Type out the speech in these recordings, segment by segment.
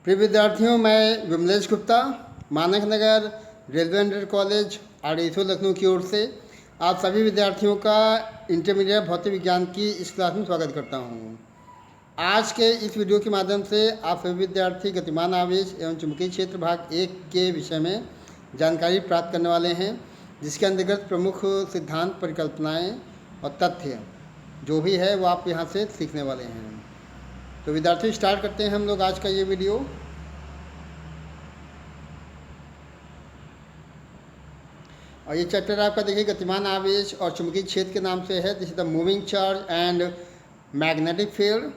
प्रिय विद्यार्थियों, मैं विमलेश गुप्ता मानक नगर रेलवे इंटर कॉलेज आड़ीसो लखनऊ की ओर से आप सभी विद्यार्थियों का इंटरमीडिएट भौतिक विज्ञान की इस क्लास में स्वागत करता हूं। आज के इस वीडियो के माध्यम से आप सभी विद्यार्थी गतिमान आवेश एवं चुंबकीय क्षेत्र भाग 1 के विषय में जानकारी प्राप्त करने वाले हैं, जिसके अंतर्गत प्रमुख सिद्धांत, परिकल्पनाएँ और तथ्य जो भी है वो आप यहाँ से सीखने वाले हैं। तो विद्यार्थियों, स्टार्ट करते हैं हम लोग आज का ये वीडियो। और ये चैप्टर आपका देखिए गतिमान आवेश और चुंबकीय क्षेत्र के नाम से है। This is the moving charge and magnetic field.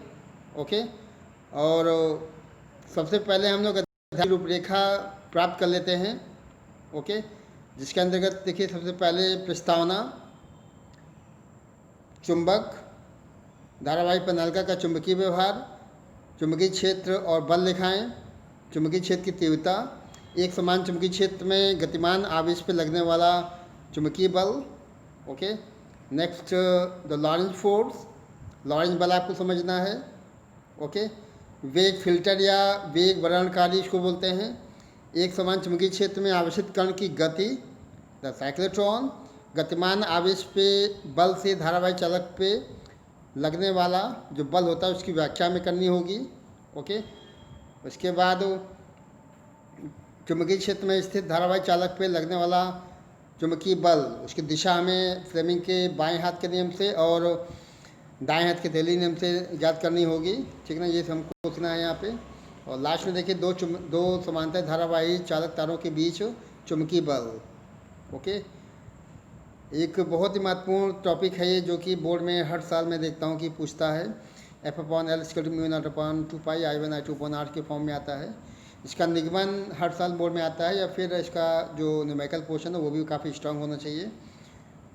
Okay, और सबसे पहले हम लोग रूपरेखा प्राप्त कर लेते हैं। ओके, जिसके अंतर्गत देखिए सबसे पहले प्रस्तावना, चुंबक, धारावाही प्रणालिका का चुंबकीय व्यवहार, चुंबकीय क्षेत्र और बल रेखाएं, चुंबकीय क्षेत्र की तीव्रता, एक समान चुंबकीय क्षेत्र में गतिमान आवेश पर लगने वाला चुंबकीय बल। Okay, next the Lorentz force, Lorentz बल आपको समझना है। ओके, वेग फिल्टर या वेग वर्णनकारी इसको बोलते हैं। एक समान चुंबकीय क्षेत्र में आवेशित कण की गति, द साइक्लोट्रॉन, गतिमान आवेश पे बल से धारावाही चालक पे लगने वाला जो बल होता है उसकी व्याख्या में करनी होगी। ओके, उसके बाद चुंबकीय क्षेत्र में स्थित धारावाही चालक पे लगने वाला चुंबकीय बल, उसकी दिशा हमें फ्लेमिंग के बाएं हाथ के नियम से और दाएं हाथ के थैली नियम से ज्ञात करनी होगी। ठीक ना, ये हमको पूछना है यहाँ पे। और लास्ट में देखिए दो समांतर धारावाही चालक तारों के बीच चुंबकीय बल। ओके, एक बहुत ही महत्वपूर्ण टॉपिक है ये, जो कि बोर्ड में हर साल मैं देखता हूँ कि पूछता है। F/L = μ0/2πi1i2/r के फॉर्म में आता है। इसका निगमन हर साल बोर्ड में आता है, या फिर इसका जो न्यूमेरिकल पोर्शन है वो भी काफ़ी स्ट्रांग होना चाहिए।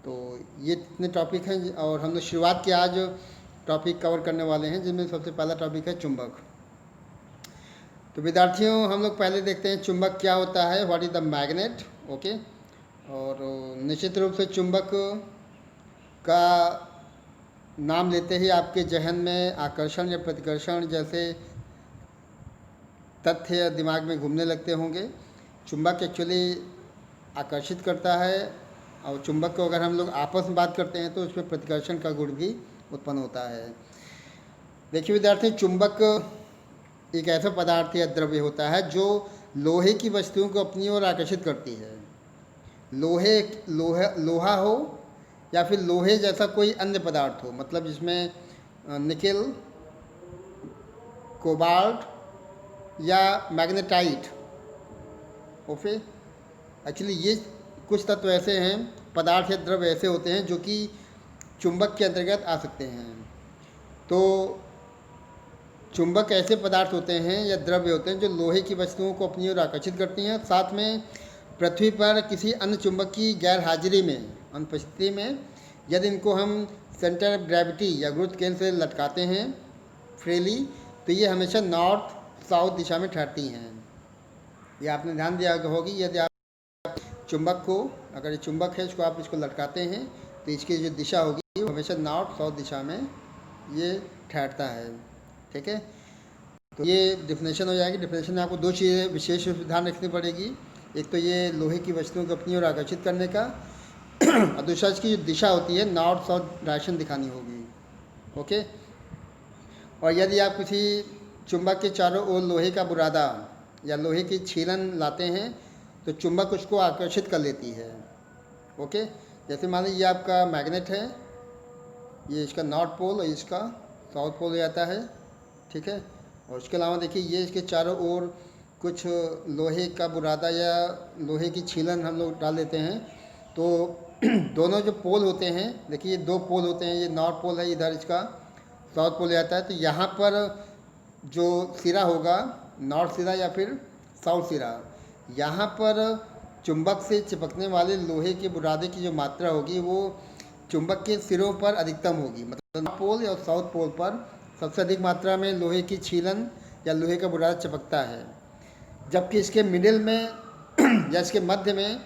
तो ये इतने टॉपिक हैं और हम लोग शुरुआत के आज टॉपिक कवर करने वाले हैं, जिनमें सबसे पहला टॉपिक है चुंबक। तो विद्यार्थियों, हम लोग पहले देखते हैं चुंबक क्या होता है, what is the magnet. Okay, और निश्चित रूप से चुंबक का नाम लेते ही आपके जहन में आकर्षण या प्रतिकर्षण जैसे तथ्य दिमाग में घूमने लगते होंगे। चुंबक एक्चुअली आकर्षित करता है, और चुंबक को अगर हम लोग आपस में बात करते हैं तो उसमें प्रतिकर्षण का गुण भी उत्पन्न होता है। देखिए विद्यार्थी, चुंबक एक ऐसा पदार्थ या द्रव्य होता है जो लोहे की वस्तुओं को अपनी ओर आकर्षित करती है। लोहा हो या फिर लोहे जैसा कोई अन्य पदार्थ हो, मतलब जिसमें निकेल, कोबाल्ट या मैग्नेटाइट। ओके, एक्चुअली ये कुछ तत्व ऐसे हैं, पदार्थ या द्रव्य ऐसे होते हैं जो कि चुंबक के अंतर्गत आ सकते हैं। तो चुंबक ऐसे पदार्थ होते हैं या द्रव्य होते हैं जो लोहे की वस्तुओं को अपनी ओर आकर्षित करती हैं। साथ में पृथ्वी पर किसी अन्य चुंबक की गैर हाजिरी में, अनुपस्थिति में, यदि इनको हम सेंटर ऑफ ग्रेविटी या गुरुत्व केंद्र से लटकाते हैं फ्रीली, तो ये हमेशा नॉर्थ साउथ दिशा में ठहरती हैं। ये आपने ध्यान दिया होगी, यदि आप चुंबक को, अगर ये चुंबक है, इसको आप इसको लटकाते हैं तो इसकी जो दिशा होगी वो हमेशा नॉर्थ साउथ दिशा में ये ठहरता है। ठीक है, तो ये डिफिनेशन हो जाएगी। डिफिनेशन में आपको दो चीज़ें विशेष रूप से ध्यान रखनी पड़ेगी। एक तो ये लोहे की वस्तुओं को अपनी ओर आकर्षित करने का, और दूसरा इसकी जो दिशा होती है नॉर्थ साउथ डायरेक्शन दिखानी होगी। ओके, और यदि आप किसी चुंबक के चारों ओर लोहे का बुरादा या लोहे की छीलन लाते हैं तो चुंबक उसको आकर्षित कर लेती है। ओके, जैसे मान लीजिए ये आपका मैग्नेट है, ये इसका नॉर्थ पोल और इसका साउथ पोल हो जाता है। ठीक है, और उसके अलावा देखिए ये इसके चारों ओर कुछ लोहे का बुरादा या लोहे की छीलन हम लोग डाल देते हैं, तो दोनों जो पोल होते हैं, देखिए ये दो पोल होते हैं, ये नॉर्थ पोल है, इधर इसका साउथ पोल जाता है। तो यहाँ पर जो सिरा होगा, नॉर्थ सिरा या फिर साउथ सिरा, यहाँ पर चुंबक से चिपकने वाले लोहे के बुरादे की जो मात्रा होगी वो चुंबक के सिरों पर अधिकतम होगी। मतलब नॉर्थ पोल और साउथ पोल पर सबसे अधिक मात्रा में लोहे की छीलन या लोहे का बुरादा चिपकता है, जबकि इसके मिडिल में या इसके मध्य में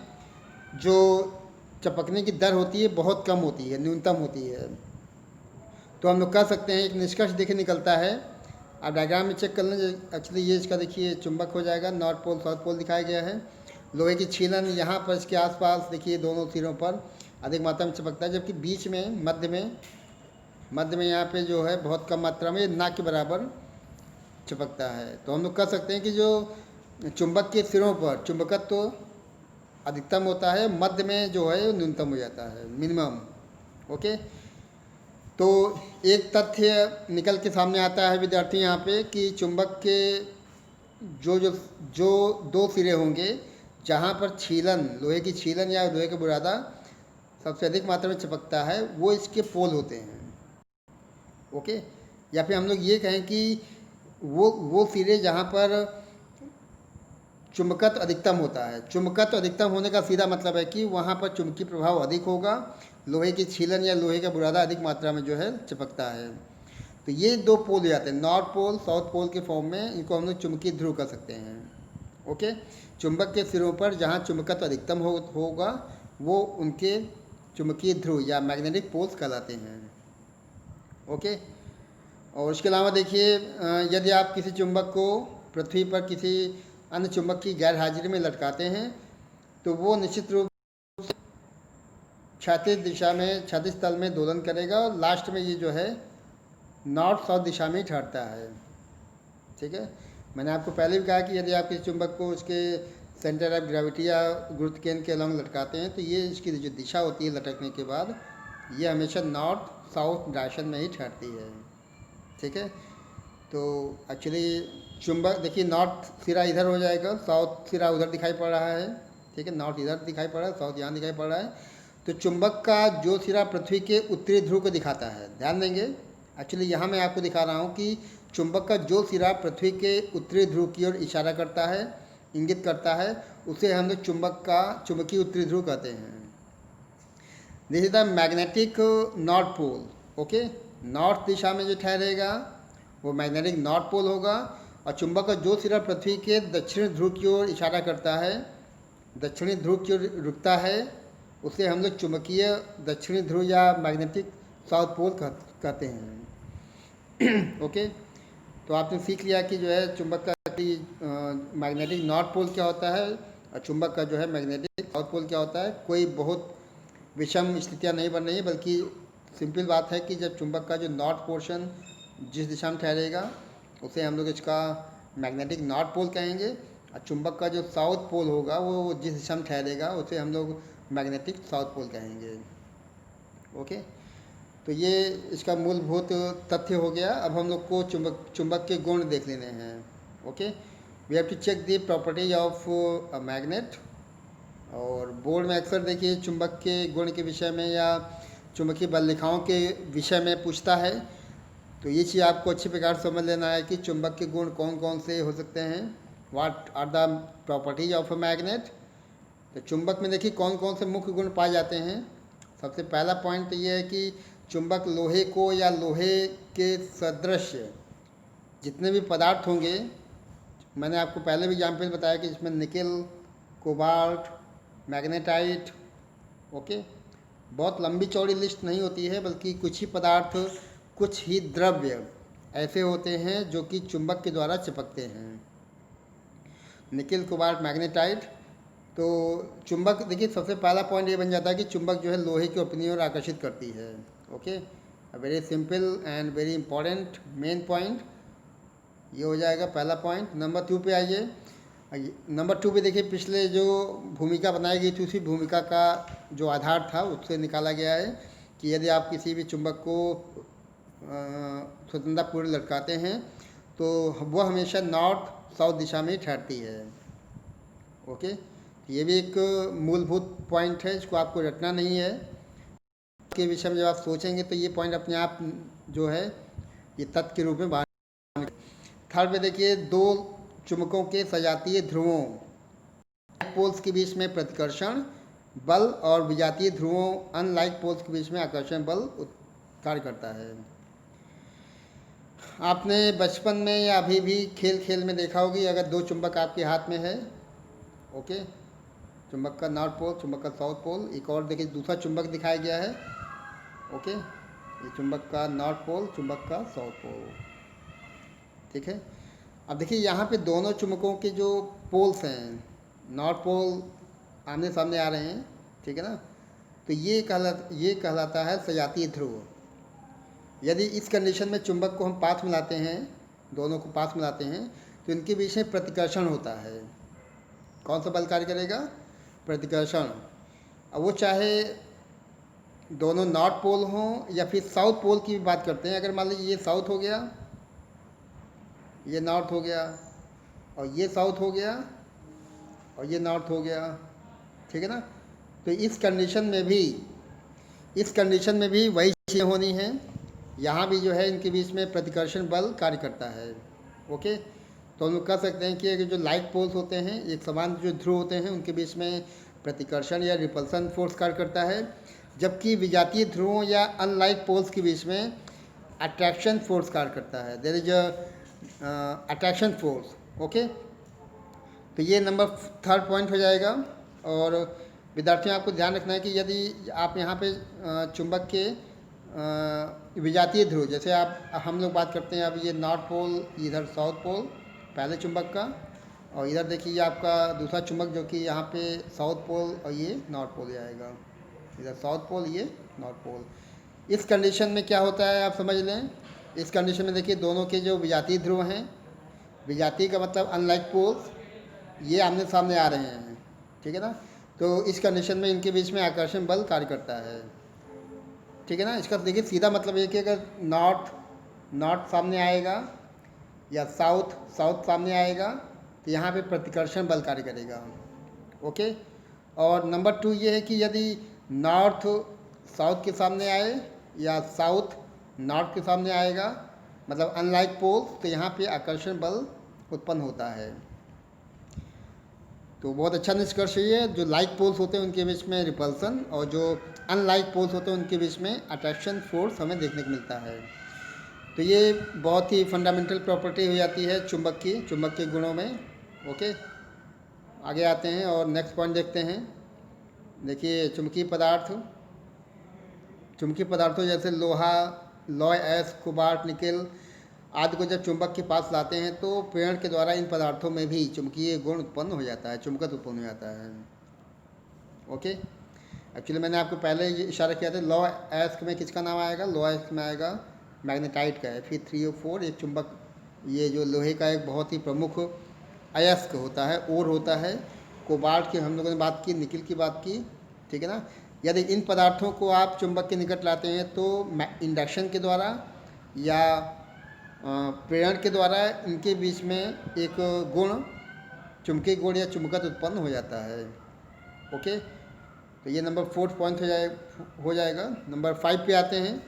जो चिपकने की दर होती है बहुत कम होती है, न्यूनतम होती है। तो हम लोग कह सकते हैं, एक निष्कर्ष देखे निकलता है आप डायग्राम में चेक कर लें। एक्चुअली ये इसका देखिए चुंबक हो जाएगा, नॉर्थ पोल साउथ पोल दिखाया गया है। लोहे की छीलन यहाँ पर इसके आसपास देखिए दोनों सिरों पर अधिक मात्रा में चिपकता है, जबकि बीच में मध्य में यहाँ पे जो है बहुत कम मात्रा में ना के बराबर चिपकता है। तो हम लोग कह सकते हैं कि जो चुंबक के सिरों पर चुंबकत्व तो अधिकतम होता है, मध्य में जो है न्यूनतम हो जाता है, मिनिमम। ओके, तो एक तथ्य निकल के सामने आता है विद्यार्थी यहाँ पे कि चुंबक के जो दो सिरे होंगे जहाँ पर छीलन, लोहे की छीलन या लोहे का बुरादा सबसे अधिक मात्रा में चिपकता है, वो इसके पोल होते हैं। ओके, या फिर हम लोग ये कहें कि वो सिरे जहाँ पर चुंबकत्व अधिकतम होता है। चुंबकत्व अधिकतम होने का सीधा मतलब है कि वहाँ पर चुंबकीय प्रभाव अधिक होगा, लोहे की छीलन या लोहे का बुरादा अधिक मात्रा में जो है चिपकता है। तो ये दो पोल हो जाते हैं, नॉर्थ पोल साउथ पोल के फॉर्म में। इनको हम लोग चुंबकीय ध्रुव कर सकते हैं। ओके, चुंबक के सिरों पर जहाँ चुंबकत्व अधिकतम होगा वो उनके चुंबकीय ध्रुव या मैग्नेटिक पोल्स कहलाते हैं। ओके, और इसके अलावा देखिए यदि आप किसी चुंबक को पृथ्वी पर किसी अन्य चुंबक की गैर हाजिरी में लटकाते हैं तो वो निश्चित रूप से क्षैतिज तल में दोलन करेगा और लास्ट में ये जो है नॉर्थ साउथ दिशा में ही ठहरता है। ठीक है, मैंने आपको पहले भी कहा कि यदि आप किसी चुंबक को उसके सेंटर ऑफ ग्रेविटी या गुरुत्व केंद्र के अलॉन्ग लटकाते हैं तो ये इसकी जो दिशा होती है लटकने के बाद, ये हमेशा नॉर्थ साउथ डायरेक्शन में ही ठहरती है। ठीक है, तो एक्चुअली चुंबक देखिए नॉर्थ सिरा इधर हो जाएगा, साउथ सिरा उधर दिखाई पड़ रहा है। ठीक है, नॉर्थ इधर दिखाई पड़ रहा है, साउथ यहाँ दिखाई पड़ रहा है। तो चुंबक का जो सिरा पृथ्वी के उत्तरी ध्रुव को दिखाता है, ध्यान देंगे। एक्चुअली यहाँ मैं आपको दिखा रहा हूँ कि चुंबक का जो सिरा पृथ्वी के उत्तरी ध्रुव की ओर इशारा करता है, इंगित करता है, उसे हम लोग चुंबकीय उत्तरी ध्रुव कहते हैं। This is the magnetic north pole. Okay, north दिशा में जो ठहरेगा वो मैग्नेटिक नॉर्थ पोल होगा, और चुंबक का जो सिरा पृथ्वी के दक्षिणी ध्रुव की ओर इशारा करता है, दक्षिणी ध्रुव की ओर रुकता है, उसे हम लोग चुंबकीय दक्षिणी ध्रुव या मैग्नेटिक साउथ पोल कहते हैं। ओके, तो आपने सीख लिया कि जो है चुंबक का मैग्नेटिक नॉर्थ पोल क्या होता है और चुंबक का जो है मैग्नेटिक साउथ पोल क्या होता है। कोई बहुत विषम स्थितियाँ नहीं बन रही है, बल्कि सिंपल बात है कि जब चुंबक का जो नॉर्थ पोर्शन जिस दिशा में ठहरेगा उसे हम लोग इसका मैग्नेटिक नॉर्थ पोल कहेंगे, और चुंबक का जो साउथ पोल होगा वो जिस दिशा में ठहरेगा उसे हम लोग मैग्नेटिक साउथ पोल कहेंगे। ओके, तो ये इसका मूलभूत तथ्य हो गया। अब हम लोग को चुंबक के गुण देख लेने हैं। Okay, we have to check the properties of a magnet. और बोर्ड में अक्सर देखिए चुंबक के गुण के विषय में या चुंबकीय बल रेखाओं के विषय में पूछता है, तो ये चीज़ आपको अच्छी प्रकार समझ लेना है कि चुंबक के गुण कौन कौन से हो सकते हैं। What are the properties of a magnet. तो चुंबक में देखिए कौन कौन से मुख्य गुण पाए जाते हैं। सबसे पहला पॉइंट तो ये है कि चुंबक लोहे को या लोहे के सदृश जितने भी पदार्थ होंगे, मैंने आपको पहले भी एग्जाम्पल बताया कि इसमें निकेल, कोबाल्ट, मैग्नेटाइट। ओके, बहुत लंबी चौड़ी लिस्ट नहीं होती है, बल्कि कुछ ही पदार्थ, कुछ ही द्रव्य ऐसे होते हैं जो कि चुंबक के द्वारा चिपकते हैं। Nickel, cobalt, magnetite. तो चुंबक देखिए सबसे पहला पॉइंट ये बन जाता है कि चुंबक जो है लोहे की अपनी ओर आकर्षित करती है। Okay, very simple and very important main point ये हो जाएगा पहला पॉइंट। नंबर 2 पे आइए। नंबर 2 पे देखिए पिछले जो भूमिका बनाई गई थी उसी भूमिका का जो आधार था उससे निकाला गया है कि यदि आप किसी भी चुंबक को स्वतंत्रतापूर्वक लटकाते हैं तो वह हमेशा नॉर्थ साउथ दिशा में ही ठहरती है। ओके, ये भी एक मूलभूत पॉइंट है, इसको आपको रटना नहीं है। के विषय में जब आप सोचेंगे तो ये पॉइंट अपने आप जो है ये तथ्य के रूप में बाहर। थर्ड पे देखिए दो चुंबकों के सजातीय ध्रुवों पोल्स के बीच में प्रतिकर्षण बल और विजातीय ध्रुवों अनलाइक पोल्स के बीच में आकर्षण बल कार्य करता है। आपने बचपन में या अभी भी खेल में देखा होगी, अगर दो चुंबक आपके हाथ में है, ओके, चुंबक का नॉर्थ पोल, चुंबक का साउथ पोल। एक और देखिए दूसरा चुंबक दिखाया गया है। ओके, ये चुंबक का नॉर्थ पोल, चुंबक का साउथ पोल। ठीक है। अब देखिए यहाँ पे दोनों चुंबकों के जो पोल्स हैं, नॉर्थ पोल आमने सामने आ रहे हैं, ठीक है ना। तो ये कहलाता है सजातीय ध्रुव। यदि इस कंडीशन में चुंबक को हम पास मिलाते हैं, दोनों को पास मिलाते हैं, तो इनके बीच में प्रतिकर्षण होता है। कौन सा बल कार्य करेगा? प्रतिकर्षण। अब वो चाहे दोनों नॉर्थ पोल हों या फिर साउथ पोल की भी बात करते हैं। अगर मान लीजिए ये साउथ हो गया, ये नॉर्थ हो गया, और ये साउथ हो गया, और ये नॉर्थ हो गया, ठीक है ना। तो इस कंडीशन में भी वही चीज़ें होनी हैं। यहाँ भी जो है इनके बीच में प्रतिकर्षण बल कार्य करता है। ओके, तो हम लोग कह सकते हैं कि जो लाइक पोल्स होते हैं, एक समान जो ध्रुव होते हैं, उनके बीच में प्रतिकर्षण या रिपल्सन फोर्स कार्य करता है, जबकि विजातीय ध्रुवों या अनलाइक पोल्स के बीच में अट्रैक्शन फोर्स कार्य करता है। There is attraction force. Okay, तो ये नंबर 3rd पॉइंट हो जाएगा। और विद्यार्थियों आपको ध्यान रखना है कि यदि आप यहाँ पे चुंबक के विजातीय ध्रुव, जैसे हम लोग बात करते हैं, अब ये नॉर्थ पोल, इधर साउथ पोल पहले चुंबक का, और इधर देखिए आपका दूसरा चुंबक जो कि यहाँ पे साउथ पोल और ये नॉर्थ पोल जाएगा, इधर साउथ पोल, ये नॉर्थ पोल। इस कंडीशन में क्या होता है आप समझ लें। इस कंडीशन में देखिए दोनों के जो विजातीय ध्रुव हैं, विजातीय का मतलब अनलाइक पोल्स, ये आमने सामने आ रहे हैं, ठीक है ना। तो इस कंडीशन में इनके बीच में आकर्षण बल कार्य करता है, ठीक है ना। इसका देखिए सीधा मतलब ये कि अगर नॉर्थ सामने आएगा या साउथ सामने आएगा, तो यहाँ पे प्रतिकर्षण बल कार्य करेगा। ओके, और नंबर 2 ये है कि यदि नॉर्थ साउथ के सामने आए या साउथ नॉर्थ के सामने आएगा, मतलब अनलाइक पोल्स, तो यहाँ पे आकर्षण बल उत्पन्न होता है। तो बहुत अच्छा निष्कर्ष ये, जो लाइक पोल्स होते हैं उनके बीच में रिपल्सन, और जो अनलाइक पोल्स होते हैं उनके बीच में अट्रैक्शन फोर्स हमें देखने को मिलता है। तो ये बहुत ही फंडामेंटल प्रॉपर्टी हो जाती है चुंबक के गुणों में। ओके, आगे आते हैं और नेक्स्ट पॉइंट देखते हैं। देखिए चुंबकीय पदार्थों जैसे लोहा, लौह अयस्क, कोबाल्ट, निकेल आदि को जब चुंबक के पास लाते हैं तो प्रेरण के द्वारा इन पदार्थों में भी चुंबकीय गुण उत्पन्न हो जाता है, चुंबकत्व उत्पन्न हो जाता है। ओके, एक्चुअली मैंने आपको पहले ये इशारा किया था, लौह अयस्क में किसका नाम आएगा? लौह अयस्क में आएगा मैग्नेटाइट का है। फिर 3O4 एक चुंबक, ये जो लोहे का एक बहुत ही प्रमुख अयस्क होता है, ओर होता है। कोबाल्ट की हम लोगों ने बात की, निकिल की बात की, ठीक है ना। यदि इन पदार्थों को आप चुंबक के निकट लाते हैं तो इंडक्शन के द्वारा या प्रेरण के द्वारा इनके बीच में एक गुण, चुंबकीय गुण या चुंबकत्व उत्पन्न हो जाता है। ओके, तो ये नंबर 4th पॉइंट हो जाएगा। नंबर 5 पे आते हैं।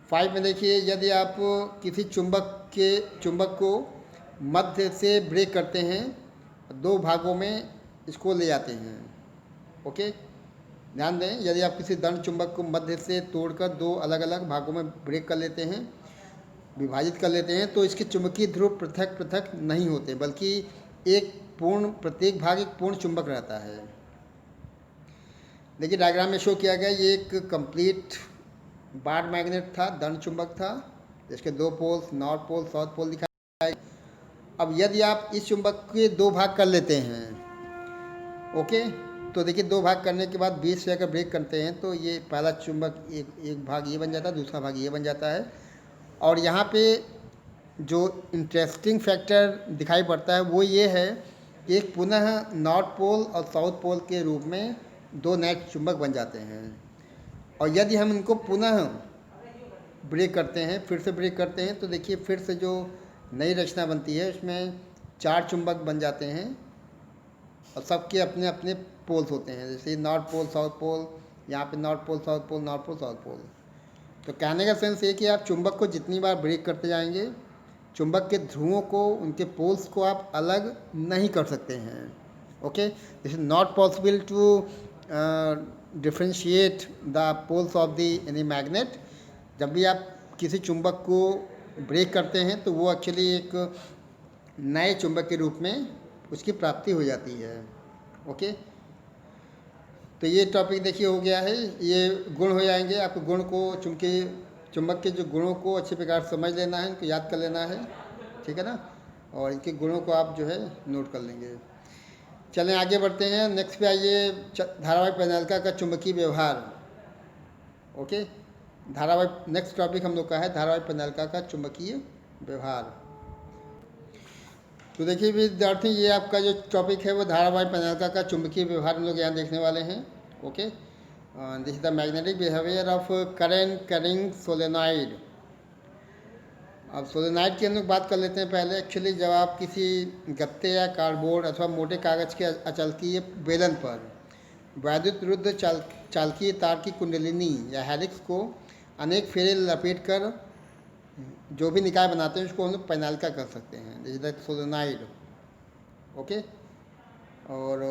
5 में देखिए, यदि आप किसी चुंबक को मध्य से ब्रेक करते हैं, 2 भागों में इसको ले जाते हैं। ओके, ध्यान दें, यदि आप किसी दंड चुंबक को मध्य से तोड़कर 2 अलग अलग भागों में ब्रेक कर लेते हैं, विभाजित कर लेते हैं, तो इसके चुंबकीय ध्रुव पृथक पृथक नहीं होते, बल्कि प्रत्येक भाग एक पूर्ण चुंबक रहता है। देखिए डायग्राम में शो किया गया, ये एक कंप्लीट बार मैग्नेट था, दंड चुंबक था, जिसके 2 poles, north pole, south pole दिखाए। अब यदि आप इस चुंबक के 2 भाग कर लेते हैं, ओके, तो देखिए 2 भाग करने के बाद बीच से अगर ब्रेक करते हैं तो ये पहला चुंबक एक भाग ये बन जाता है, दूसरा भाग ये बन जाता है। और यहाँ पे जो इंटरेस्टिंग फैक्टर दिखाई पड़ता है वो ये है, एक पुनः नॉर्थ पोल और साउथ पोल के रूप में 2 नए चुंबक बन जाते हैं। और यदि हम इनको पुनः ब्रेक करते हैं, फिर से ब्रेक करते हैं, तो देखिए फिर से जो नई रचना बनती है उसमें 4 चुंबक बन जाते हैं, और सबके अपने अपने पोल्स होते हैं, जैसे नॉर्थ पोल, साउथ पोल, यहाँ पे north pole, south pole, north pole, south pole. तो कहने का सेंस ये कि आप चुंबक को जितनी बार ब्रेक करते जाएंगे, चुंबक के ध्रुवों को, उनके पोल्स को आप अलग नहीं कर सकते हैं। Okay, this is not possible to differentiate the poles of the any magnet. जब भी आप किसी चुंबक को ब्रेक करते हैं तो वो एक्चुअली एक नए चुंबक के रूप में उसकी प्राप्ति हो जाती है। ओके, तो ये टॉपिक देखिए हो गया है, ये गुण हो जाएंगे। आपको गुण को चुंबक के जो गुणों को अच्छे प्रकार समझ लेना है, उनको याद कर लेना है, ठीक है ना, और इनके गुणों को आप जो है नोट कर लेंगे। चलें आगे बढ़ते हैं। नेक्स्ट पे आइए, धारावाहिक पेनाल्का का चुंबकीय व्यवहार। ओके, धारावाहिक नेक्स्ट टॉपिक हम लोग का है धारावाहिक पेनाल्का का चुंबकीय व्यवहार। तो देखिए विद्यार्थी, ये आपका जो टॉपिक है वो धारावाहिक पेनाल्का का चुंबकीय व्यवहार हम लोग यहाँ देखने वाले हैं। Okay, this is the magnetic behaviour of current carrying solenoid. अब सोलेनॉइड की हम लोग बात कर लेते हैं पहले। एक्चुअली जब आप किसी गत्ते या कार्डबोर्ड अथवा मोटे कागज़ के अचलकीय बेलन पर वैद्युत विरुद्ध चालकीय तार की कुंडलिनी या हेलिक्स को अनेक फेरे लपेट कर जो भी निकाय बनाते हैं उसको हम लोग पेनाल्का कर सकते हैं, this is the solenoid. Okay, और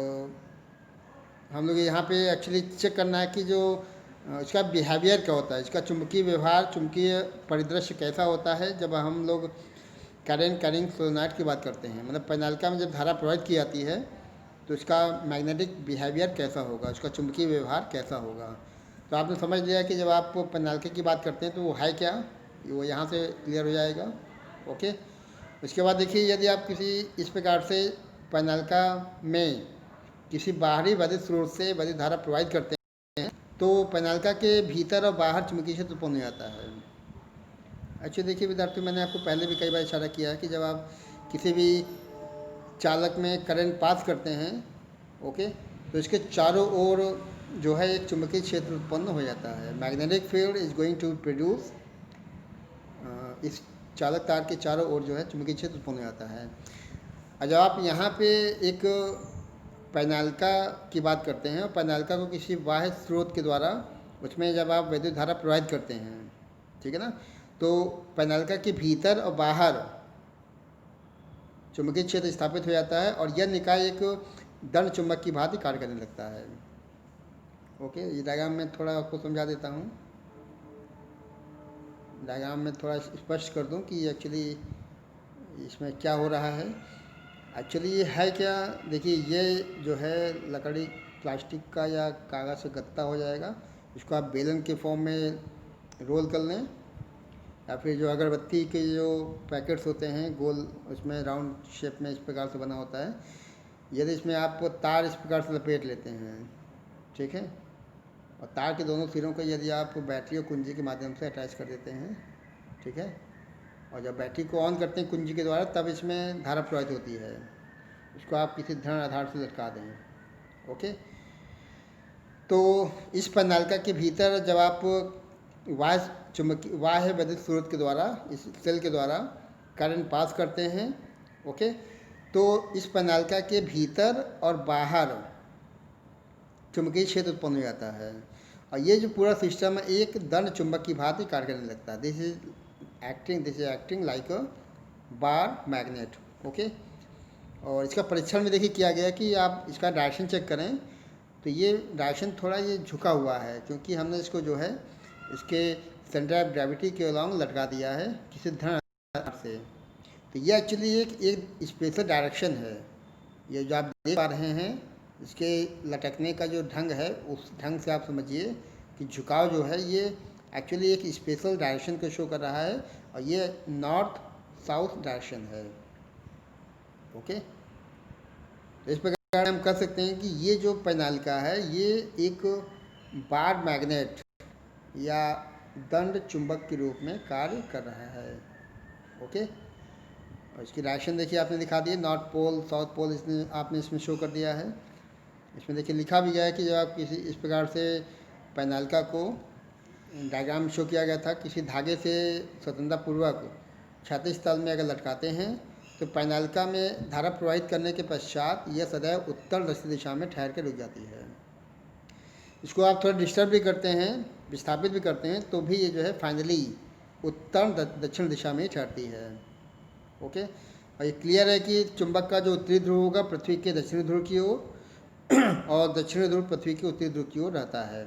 हम लोग यहाँ पे एक्चुअली चेक करना है कि जो इसका बिहेवियर क्या होता है, इसका चुंबकीय व्यवहार, चुंबकीय परिदृश्य कैसा होता है जब हम लोग करेंट कैरिंग सोलेनॉइड की बात करते हैं। मतलब पेनाल्का में जब धारा प्रवाहित की जाती है तो इसका मैग्नेटिक बिहेवियर कैसा होगा, उसका चुंबकीय व्यवहार कैसा होगा। तो आपने समझ लिया कि जब आप पेनाल्का की बात करते हैं तो वो है क्या, वो यहाँ से क्लियर हो जाएगा। ओके, उसके बाद देखिए, यदि आप किसी इस प्रकार से पेनाल्का में किसी बाहरी वैद्युत स्रोत से वैद्युत धारा प्रवाहित करते हैं तो पेनाल्का के भीतर और बाहर चुंबकीय क्षेत्र उत्पन्न हो जाता है। अच्छा देखिए विद्यार्थी, मैंने आपको पहले भी कई बार इशारा किया है कि जब आप किसी भी चालक में करंट पास करते हैं, ओके, तो इसके चारों ओर जो है एक चुंबकीय क्षेत्र उत्पन्न हो जाता है। Magnetic field is going to produce, इस चालक तार के चारों ओर जो है चुंबकीय क्षेत्र उत्पन्न हो जाता है। और जब आप यहाँ पे एक पेनाल्का की बात करते हैं और पेनाल्का को किसी बाह्य स्रोत के द्वारा उसमें जब आप वैद्युत धारा प्रवाहित करते हैं, ठीक है ना, तो पेनाल्का के भीतर और बाहर चुंबकीय क्षेत्र स्थापित हो जाता है और यह निकाय एक दंड चुंबक की भांति कार्य करने लगता है। ओके, ये डायग्राम में थोड़ा आपको समझा देता हूँ, डायग्राम में थोड़ा स्पष्ट कर दूँ कि एक्चुअली इसमें क्या हो रहा है। एक्चुअली ये है क्या, देखिए ये जो है लकड़ी प्लास्टिक का या कागज़ से गत्ता हो जाएगा, इसको आप बेलन के फॉर्म में रोल कर लें, या फिर जो अगरबत्ती के जो पैकेट्स होते हैं गोल, उसमें राउंड शेप में इस प्रकार से बना होता है। यदि इसमें आप तार इस प्रकार से लपेट लेते हैं, ठीक है, और तार के दोनों सिरों को यदि आप बैटरी और कुंजी के माध्यम से अटैच कर देते हैं, ठीक है, और जब बैटरी को ऑन करते हैं कुंजी के द्वारा तब इसमें धारा प्रवाहित होती है। इसको आप किसी दृढ़ आधार से लटका दें। ओके, तो इस पेनाल्का के भीतर जब आप बाह्य वैद्युत स्रोत के द्वारा, इस सेल के द्वारा करंट पास करते हैं, ओके, तो इस पेनाल्का के भीतर और बाहर चुंबकीय क्षेत्र उत्पन्न हो जाता है और ये जो पूरा सिस्टम है एक दंड चुंबक की भांति कार्य करने लगता है। This is acting like a bar magnet. Okay, और इसका परीक्षण में देखिए किया गया कि आप इसका डायरेक्शन चेक करें तो ये डायरेक्शन थोड़ा ये झुका हुआ है, क्योंकि हमने इसको जो है इसके सेंटर ऑफ ग्रेविटी के अलॉन्ग लटका दिया है किसी दृढ़ से। तो ये एक्चुअली एक स्पेशल डायरेक्शन है। ये जो आप देख पा रहे हैं इसके लटकने का जो ढंग है उस ढंग से आप समझिए कि झुकाव जो है ये एक्चुअली एक स्पेशल डायरेक्शन को शो कर रहा है और ये नॉर्थ साउथ डायरेक्शन है। ओके, इस प्रकार हम कह सकते हैं कि ये जो पेनाल्का है ये एक बार मैग्नेट या दंड चुंबक के रूप में कार्य कर रहा है। ओके, और इसकी डायरेक्शन देखिए आपने दिखा दी, नॉर्थ पोल साउथ पोल इसने आपने इसमें शो कर दिया है। इसमें देखिए लिखा भी गया है कि जब आप किसी इस प्रकार से पेनाल्का को डायग्राम शो किया गया था, किसी धागे से स्वतंत्रतापूर्वक क्षैतिज तल में अगर लटकाते हैं तो पेनाल्का में धारा प्रवाहित करने के पश्चात यह सदैव उत्तर दक्षिण दिशा में ठहर के रुक जाती है। इसको आप थोड़ा डिस्टर्ब भी करते हैं, विस्थापित भी करते हैं तो भी ये जो है फाइनली उत्तर दक्षिण दिशा में ही ठहरती है। ओके, और ये क्लियर है कि चुंबक का जो उत्तरी ध्रुव होगा पृथ्वी के दक्षिणी ध्रुव की ओर और दक्षिणी ध्रुव पृथ्वी के उत्तरी ध्रुव की ओर रहता है।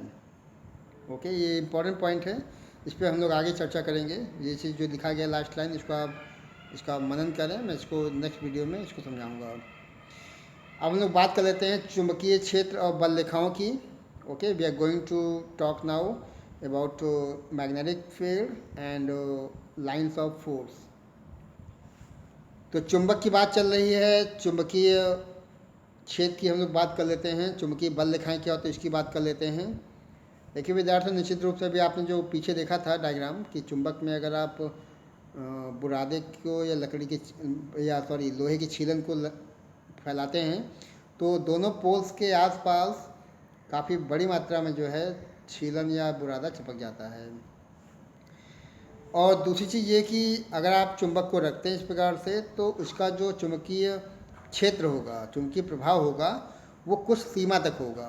ओके, ये इंपॉर्टेंट पॉइंट है, इस पर हम लोग आगे चर्चा करेंगे। ये चीज़ जो लिखा गया लास्ट लाइन इसको आप इसका मनन करें, मैं इसको नेक्स्ट वीडियो में इसको समझाऊंगा। अब हम लोग बात कर लेते हैं चुंबकीय क्षेत्र और बल रेखाओं की। Okay, we are going to talk now about magnetic field and lines of force. तो चुंबक की बात चल रही है, चुंबकीय क्षेत्र की हम लोग बात कर लेते हैं, चुंबकीय बल रेखाएं क्या होती है इसकी बात कर लेते हैं। देखिए विद्यार्थियों, निश्चित रूप से भी आपने जो पीछे देखा था डायग्राम कि चुंबक में अगर आप बुरादे को या लकड़ी के या सॉरी लोहे की छीलन को फैलाते हैं तो दोनों पोल्स के आसपास काफ़ी बड़ी मात्रा में जो है छीलन या बुरादा चिपक जाता है। और दूसरी चीज़ ये कि अगर आप चुंबक को रखते हैं इस प्रकार से तो उसका जो चुंबकीय क्षेत्र होगा, चुंबकीय प्रभाव होगा, वो कुछ सीमा तक होगा।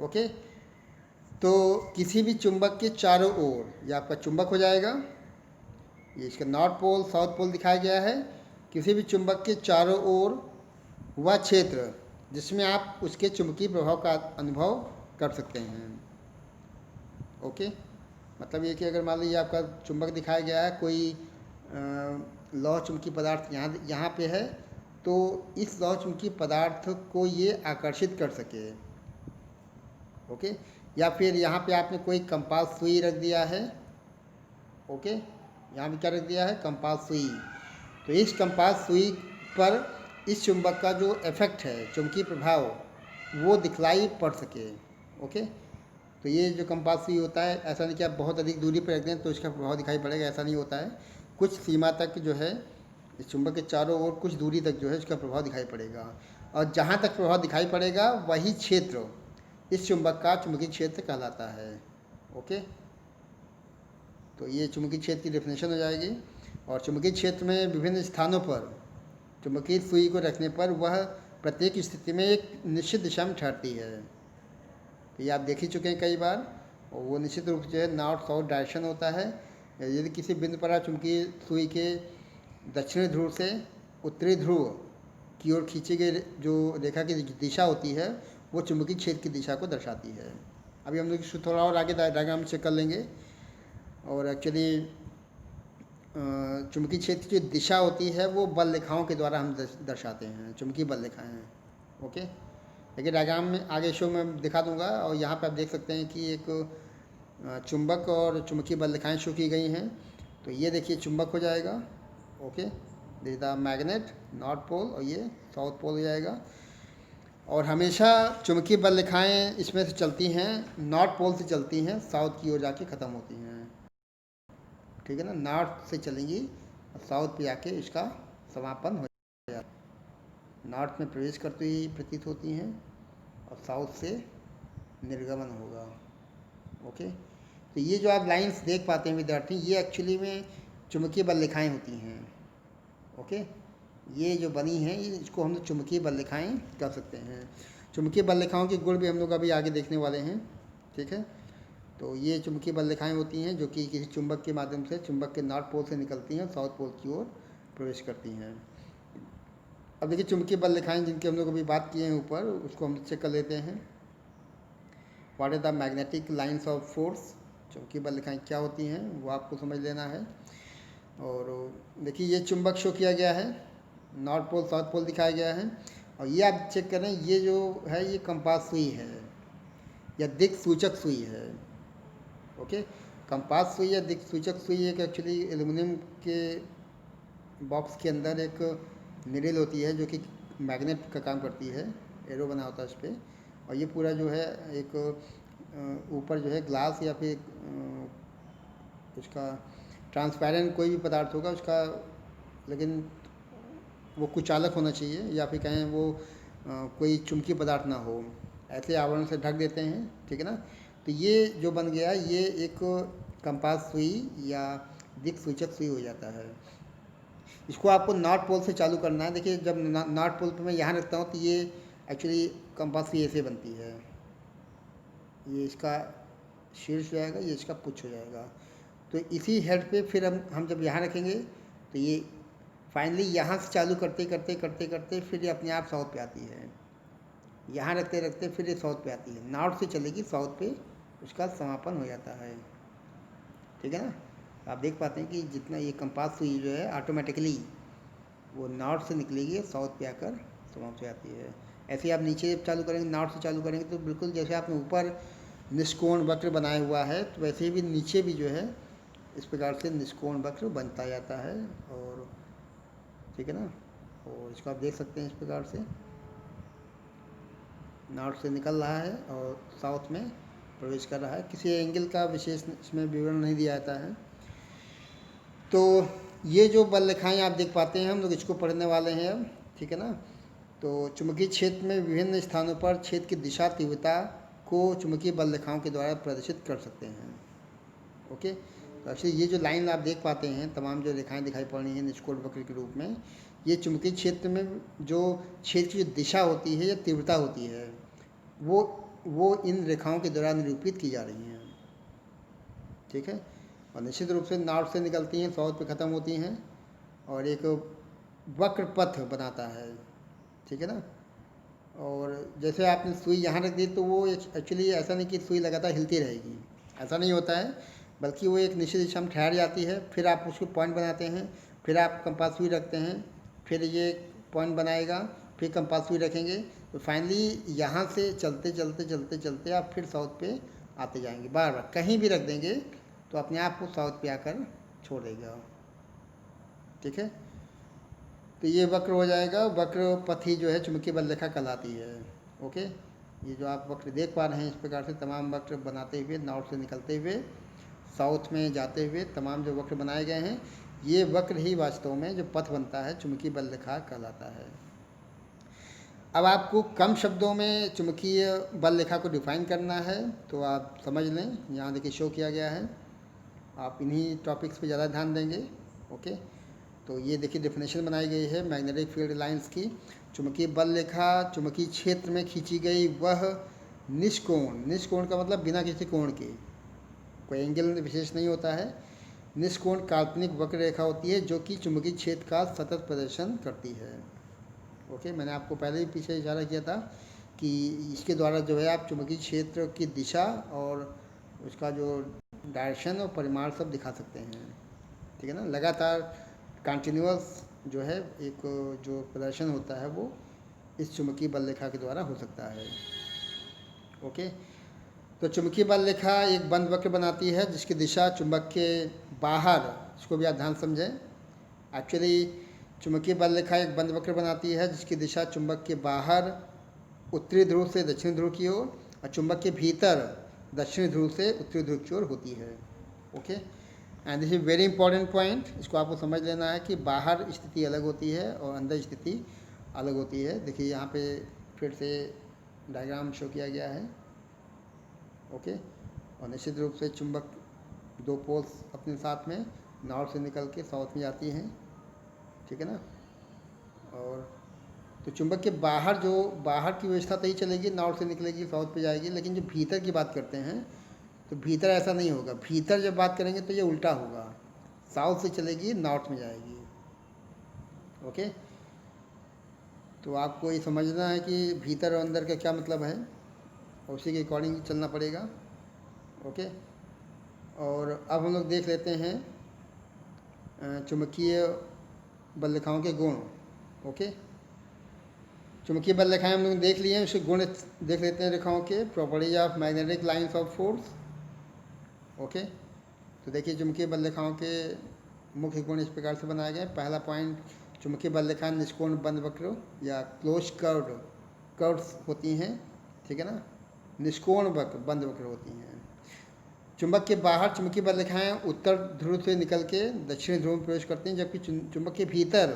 ओके, तो किसी भी चुंबक के चारों ओर ये आपका चुंबक हो जाएगा, ये इसका नॉर्थ पोल साउथ पोल दिखाया गया है। किसी भी चुंबक के चारों ओर वह क्षेत्र जिसमें आप उसके चुंबकीय प्रभाव का अनुभव कर सकते हैं। ओके, मतलब ये कि अगर मान लीजिए आपका चुंबक दिखाया गया है, कोई लौह चुंबकीय पदार्थ यहाँ पे है, तो इस लौह चुंबकीय पदार्थ को ये आकर्षित कर सके। ओके, या फिर यहाँ पे आपने कोई कंपास सुई रख दिया है। ओके, यहाँ पे क्या रख दिया है, कंपास सुई। तो इस कंपास सुई पर इस चुंबक का जो इफेक्ट है, चुंबकीय प्रभाव, वो दिखलाई पड़ सके। ओके, तो ये जो कंपास सुई होता है, ऐसा नहीं कि आप बहुत अधिक दूरी पर रख दें तो इसका प्रभाव दिखाई पड़ेगा, ऐसा नहीं होता है। कुछ सीमा तक जो है इस चुंबक के चारों ओर कुछ दूरी तक जो है इसका प्रभाव दिखाई पड़ेगा, और जहाँ तक प्रभाव दिखाई पड़ेगा वही क्षेत्र इस चुंबक का चुंबकीय क्षेत्र कहलाता है। ओके, तो ये चुंबकीय क्षेत्र की डेफिनेशन हो जाएगी। और चुंबकीय क्षेत्र में विभिन्न स्थानों पर चुंबकीय सुई को रखने पर वह प्रत्येक स्थिति में एक निश्चित दिशा में ठहरती है। तो ये आप देख ही चुके हैं कई बार, और वो निश्चित रूप से नॉर्थ साउथ डायरेक्शन होता है। यदि किसी बिंदु पर आप चुंबकीय सुई के दक्षिणी ध्रुव से उत्तरी ध्रुव की ओर खींची गई जो रेखा की दिशा होती है वो चुंबकीय क्षेत्र की दिशा को दर्शाती है। अभी हम लोग थोड़ा और आगे डायग्राम चेक कर लेंगे। और एक्चुअली चुंबकीय क्षेत्र की जो दिशा होती है वो बल रेखाओं के द्वारा हम दर्शाते हैं, चुंबकीय बल रेखाएँ। ओके, देखिए डायग्राम में आगे शो में दिखा दूंगा, और यहाँ पे आप देख सकते हैं कि एक चुंबक और चुंबकीय बल रेखाएँ शो की गई हैं। तो ये देखिए चुंबक हो जाएगा। Okay, this the magnet north pole, और ये साउथ पोल हो जाएगा। और हमेशा चुंबकीय बल रेखाएँ इसमें से चलती हैं, नॉर्थ पोल से चलती हैं, साउथ की ओर जाके ख़त्म होती हैं। ठीक है ना, नॉर्थ से चलेंगी और साउथ पे जाके इसका समापन हो जाएगा। नॉर्थ में प्रवेश करती हुई प्रतीत होती हैं और साउथ से निर्गमन होगा। ओके, तो ये जो आप लाइंस देख पाते हैं विद्यार्थी, ये एक्चुअली में चुंबकीय बल रेखाएँ होती हैं। ओके, ये जो बनी हैं ये इसको हम लोग चुंबकीय बल रेखाएँ कर सकते हैं। चुंबकीय बल रेखाओं के गुण भी हम लोग अभी आगे देखने वाले हैं। ठीक है, तो ये चुंबकीय बल रेखाएँ होती हैं जो कि किसी चुंबक के माध्यम से चुंबक के नॉर्थ पोल से निकलती हैं और साउथ पोल की ओर प्रवेश करती हैं। अब देखिए चुंबकीय बल रेखाएँ जिनकी हम लोग अभी बात किए हैं ऊपर, उसको हम चेक कर लेते हैं। What is the magnetic lines of force, चुंबकीय बल रेखाएँ क्या होती हैं वो आपको समझ लेना है। और देखिए ये चुंबक शो किया गया है, नॉर्थ पोल साउथ पोल दिखाया गया है। और ये आप चेक करें, ये जो है ये कंपास सुई है या दिक् सूचक सुई है। ओके, कंपास सुई या दिक् सूचक सुई एक एक्चुअली एल्युमिनियम के बॉक्स के अंदर एक निडल होती है जो कि मैग्नेट का काम करती है, एरो बना होता है उस पर। और ये पूरा जो है एक ऊपर जो है ग्लास या फिर उसका ट्रांसपेरेंट कोई भी पदार्थ होगा उसका, लेकिन वो कुचालक होना चाहिए, या फिर कहें वो कोई चुंबकीय पदार्थ ना हो, ऐसे आवरण से ढक देते हैं। ठीक है ना, तो ये जो बन गया ये एक कंपास सुई या दिक् सूचक सुई हो जाता है। इसको आपको नॉर्थ पोल से चालू करना है। देखिए जब नॉर्थ पोल पे मैं यहाँ रखता हूँ तो ये एक्चुअली कंपास सुई ऐसे बनती है, ये इसका शीर्ष हो जाएगा, ये इसका पुच्छ हो जाएगा। तो इसी हेड पे फिर हम जब यहाँ रखेंगे तो ये फाइनली यहाँ से चालू करते करते करते करते फिर ये अपने आप साउथ पे आती है, यहाँ रखते रखते फिर ये साउथ पे आती है, नॉर्थ से चलेगी साउथ पे उसका समापन हो जाता है। ठीक है ना, आप देख पाते हैं कि जितना ये कंपास सुई जो है ऑटोमेटिकली वो नॉर्थ से निकलेगी साउथ पे आकर समाप्त हो जाती है। ऐसे ही आप नीचे चालू करेंगे, नॉर्थ से चालू करेंगे तो बिल्कुल जैसे आपने ऊपर निष्कोण वक्र बनाया हुआ है तो वैसे ही भी नीचे भी जो है इस प्रकार से निष्कोण वक्र बनता जाता है। और ठीक है ना। और इसको आप देख सकते हैं इस प्रकार से नॉर्थ से निकल रहा है और साउथ में प्रवेश कर रहा है। किसी एंगल का विशेष इसमें विवरण नहीं दिया जाता है। तो ये जो बल रेखाएँ आप देख पाते हैं, हम लोग इसको पढ़ने वाले हैं अब, ठीक है ना। तो चुंबकीय क्षेत्र में विभिन्न स्थानों पर क्षेत्र की दिशा तीव्रता को चुंबकीय बल रेखाओं के द्वारा प्रदर्शित कर सकते हैं। ओके, तो एक्चुअली ये जो लाइन आप देख पाते हैं, तमाम जो रेखाएं दिखाई पड़ रही हैं निष्कोण वक्र के रूप में, ये चुंबकीय क्षेत्र में जो क्षेत्र की जो दिशा होती है या तीव्रता होती है, वो इन रेखाओं के द्वारा निरूपित की जा रही हैं। ठीक है, और निश्चित रूप से नॉर्थ से निकलती हैं, साउथ पे ख़त्म होती हैं और एक वक्र पथ बनाता है। ठीक है ना। और जैसे आपने सुई यहाँ रख दी तो वो एक्चुअली ऐसा नहीं कि सुई लगातार हिलती रहेगी, ऐसा नहीं होता है, बल्कि वो एक निश्चित दिशा में ठहर जाती है, फिर आप उसको पॉइंट बनाते हैं, फिर आप कंपास सुई रखते हैं, फिर ये पॉइंट बनाएगा, फिर कंपास सुई रखेंगे, तो फाइनली यहाँ से चलते चलते चलते चलते आप फिर साउथ पे आते जाएंगे। बार बार कहीं भी रख देंगे तो अपने आप को साउथ पे आकर छोड़ देगा। ठीक है, तो ये वक्र हो जाएगा, वक्र पथी जो है चुंबकीय बल रेखा कहलाती है। ओके, ये जो आप वक्र देख पा रहे हैं इस प्रकार से तमाम वक्र बनाते हुए नॉर्थ से निकलते हुए साउथ में जाते हुए तमाम जो वक्र बनाए गए हैं, ये वक्र ही वास्तव में जो पथ बनता है चुंबकीय बल रेखा कहलाता है। अब आपको कम शब्दों में चुंबकीय बल रेखा को डिफाइन करना है तो आप समझ लें, यहाँ देखिए शो किया गया है, आप इन्हीं टॉपिक्स पे ज़्यादा ध्यान देंगे। ओके, तो ये देखिए डेफिनेशन बनाई गई है मैग्नेटिक फील्ड लाइंस की। चुंबकीय बल रेखा चुंबकीय क्षेत्र में खींची गई वह निष्कोण, निष्कोण का मतलब बिना किसी कोण के, कोई एंगल विशेष नहीं होता है, निष्कोण काल्पनिक वक्र रेखा होती है जो कि चुंबकीय क्षेत्र का सतत प्रदर्शन करती है। ओके, मैंने आपको पहले ही पीछे इशारा किया था कि इसके द्वारा जो है आप चुंबकीय क्षेत्र की दिशा और उसका जो डायरेक्शन और परिमाण सब दिखा सकते हैं। ठीक है ना, लगातार कंटिन्यूअस जो है एक जो प्रदर्शन होता है वो इस चुंबकीय बल रेखा के द्वारा हो सकता है। ओके, तो चुंबकीय बल रेखा एक बंद वक्र बनाती है जिसकी दिशा चुंबक के बाहर, इसको भी आप ध्यान समझें, एक्चुअली चुंबकीय बल रेखा एक बंद वक्र बनाती है जिसकी दिशा चुंबक के बाहर उत्तरी ध्रुव से दक्षिण ध्रुव की ओर और चुंबक के भीतर दक्षिणी ध्रुव से उत्तरी ध्रुव की ओर होती है। Okay, and this is very important point, इसको आपको समझ लेना है कि बाहर स्थिति अलग होती है और अंदर स्थिति अलग होती है। देखिए यहाँ पे फिर से डायग्राम शो किया गया है। ओके, और निश्चित रूप से चुंबक दो पोल्स अपने साथ में नॉर्थ से निकल के साउथ में जाती हैं। ठीक है ना, और तो चुंबक के बाहर जो बाहर की व्यवस्था तो ही चलेगी, नॉर्थ से निकलेगी साउथ पे जाएगी, लेकिन जो भीतर की बात करते हैं तो भीतर ऐसा नहीं होगा। भीतर जब बात करेंगे तो ये उल्टा होगा, साउथ से चलेगी नॉर्थ में जाएगी। ओके, तो आपको ये समझना है कि भीतर और अंदर का क्या मतलब है, उसी के अकॉर्डिंग चलना पड़ेगा। ओके, और अब हम लोग देख लेते हैं चुंबकीय बल रेखाओं के गुण। ओके, चुंबकीय बल रेखाएं हम लोग देख लिए हैं, उसके गुण देख लेते हैं रेखाओं के, properties of magnetic lines of force. Okay, तो देखिए चुंबकीय बल रेखाओं के मुख्य गुण इस प्रकार से बनाए गए। पहला पॉइंट, चुंबकीय बल रेखाएं निष्कोण बंद वक्र या क्लोज कर्व्स होती हैं। ठीक है ना, निष्कोण वक्र बंद वक्र होती हैं। चुंबक के बाहर चुंबकीय बल रेखाएं उत्तर ध्रुव से निकल के दक्षिणी ध्रुव में प्रवेश करती हैं, जबकि चुंबक के भीतर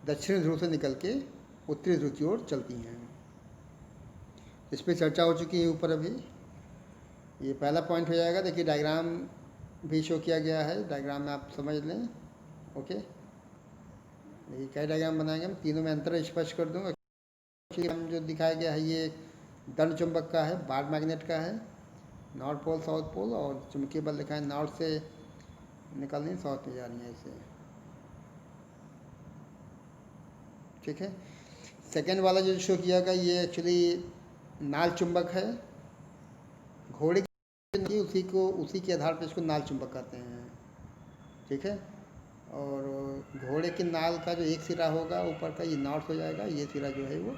दक्षिणी ध्रुव से निकल के उत्तरी ध्रुव की ओर चलती हैं। इस पर चर्चा हो चुकी है ऊपर अभी। ये पहला पॉइंट हो जाएगा। देखिए डायग्राम भी शो किया गया है, डायग्राम में आप समझ लें। ओके, देखिए कई डायग्राम बनाएंगे हम, तीनों में अंतर स्पष्ट कर दूँगा। हम जो दिखाया गया है ये दंड चुंबक का है, बार मैग्नेट का है, नॉर्थ पोल साउथ पोल, और चुंबकीय बल रेखाएं नॉर्थ से निकल रही साउथ में जा रही हैं ऐसे। ठीक है, सेकेंड वाला जो शो किया गया ये एक्चुअली नाल चुंबक है, घोड़े की उसी के आधार पर इसको नाल चुंबक कहते हैं। ठीक है, और घोड़े की नाल का जो एक सिरा होगा ऊपर का, ये नॉर्थ हो जाएगा, ये सिरा जो है वो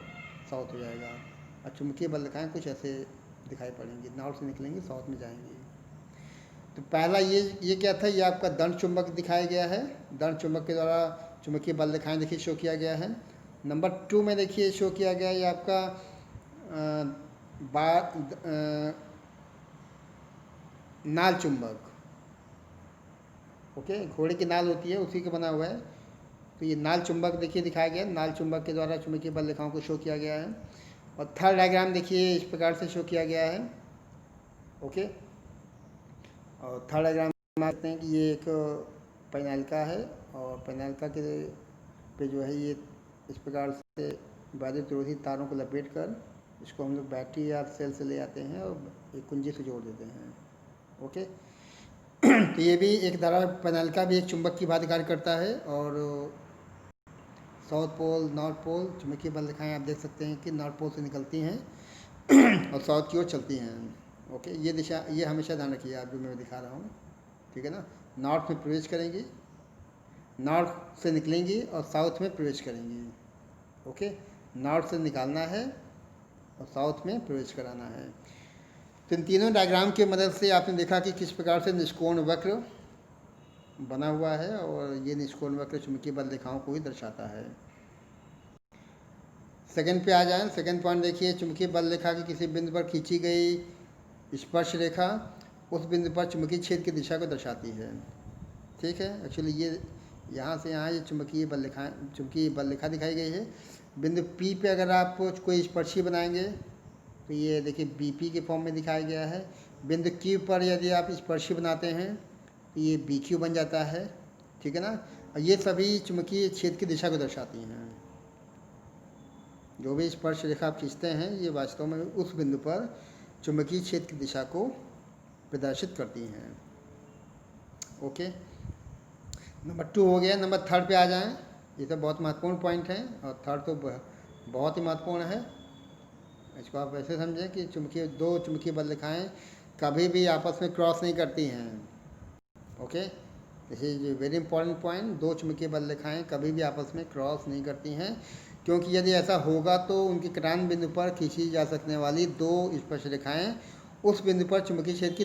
साउथ हो जाएगा, और चुंबकीय बल रेखाएं कुछ ऐसे दिखाई पड़ेंगी, नॉर्थ से निकलेंगी साउथ में जाएंगी। तो पहला ये क्या था, ये आपका दंड चुंबक दिखाया गया है। दंड चुंबक के द्वारा चुंबकीय बल रेखाएं देखिए शो किया गया है। नंबर 2 में देखिए शो किया गया है ये आपका नाल चुंबक। ओके, घोड़े की नाल होती है उसी का बना हुआ है, तो ये नाल चुंबक देखिए दिखाया गया है। नाल चुंबक के द्वारा चुंबकीय बल रेखाओं को शो किया गया है। और थर्ड डायग्राम देखिए इस प्रकार से शो किया गया है। ओके, और थर्ड डायग्राम में देखते हैं कि ये एक पैनाल्का है, और पैनाल्का के पे जो है ये इस प्रकार से विद्युत विरोधी तारों को लपेट कर इसको हम लोग बैटरी या सेल से ले आते हैं और एक कुंजी से जोड़ देते हैं। ओके, तो ये भी एक धारा पैनाल्का भी एक चुंबक की भांति कार्य करता है। और साउथ पोल नॉर्थ पोल चुंबकीय बल रेखाएं आप देख सकते हैं कि नॉर्थ पोल से निकलती हैं और साउथ की ओर चलती हैं। ओके, ये दिशा, ये हमेशा ध्यान रखिए आप जो मैं दिखा रहा हूँ, ठीक है ना। नॉर्थ में प्रवेश करेंगी, नॉर्थ से निकलेंगी और साउथ में प्रवेश करेंगी। ओके, नॉर्थ से निकालना है और साउथ में प्रवेश कराना है। तो इन तीनों डायग्राम की मदद से आपने देखा कि किस प्रकार से निष्कोण वक्र बना हुआ है, और ये निष्कोण वक्र चुंबकीय बल रेखाओं को ही दर्शाता है। सेकंड पे आ जाएं। सेकंड पॉइंट देखिए, चुंबकीय बल रेखा की किसी बिंदु पर खींची गई स्पर्श रेखा उस बिंदु पर चुंबकीय क्षेत्र की दिशा को दर्शाती है। ठीक है, एक्चुअली ये यहाँ से यहाँ ये चुंबकीय बल रेखा दिखाई गई है। बिंदु P पे अगर आप कोई स्पर्शी बनाएंगे तो ये देखिए BP के फॉर्म में दिखाया गया है। बिंदु Q पर यदि आप स्पर्शी बनाते हैं तो ये BQ बन जाता है, ठीक है ना। और ये सभी चुंबकीय क्षेत्र की दिशा को दर्शाती हैं। जो भी स्पर्श रेखा आप खींचते हैं ये वास्तव में उस बिंदु पर चुंबकीय क्षेत्र की दिशा को प्रदर्शित करती हैं। ओके, नंबर 2 हो गया। नंबर 3 पे आ जाएं। ये तो बहुत महत्वपूर्ण पॉइंट है, और थर्ड तो बहुत ही महत्वपूर्ण है। इसको आप ऐसे समझें कि दो चुंबकीय बल रेखाएं कभी भी आपस में क्रॉस नहीं करती हैं। Okay, this is very important point. दो चुंबकीय बल रेखाएं कभी भी आपस में क्रॉस नहीं करती हैं, क्योंकि यदि ऐसा होगा तो उनके कटान बिंदु पर खींची जा सकने वाली दो स्पर्श रेखाएं उस बिंदु पर चुंबकीय क्षेत्र की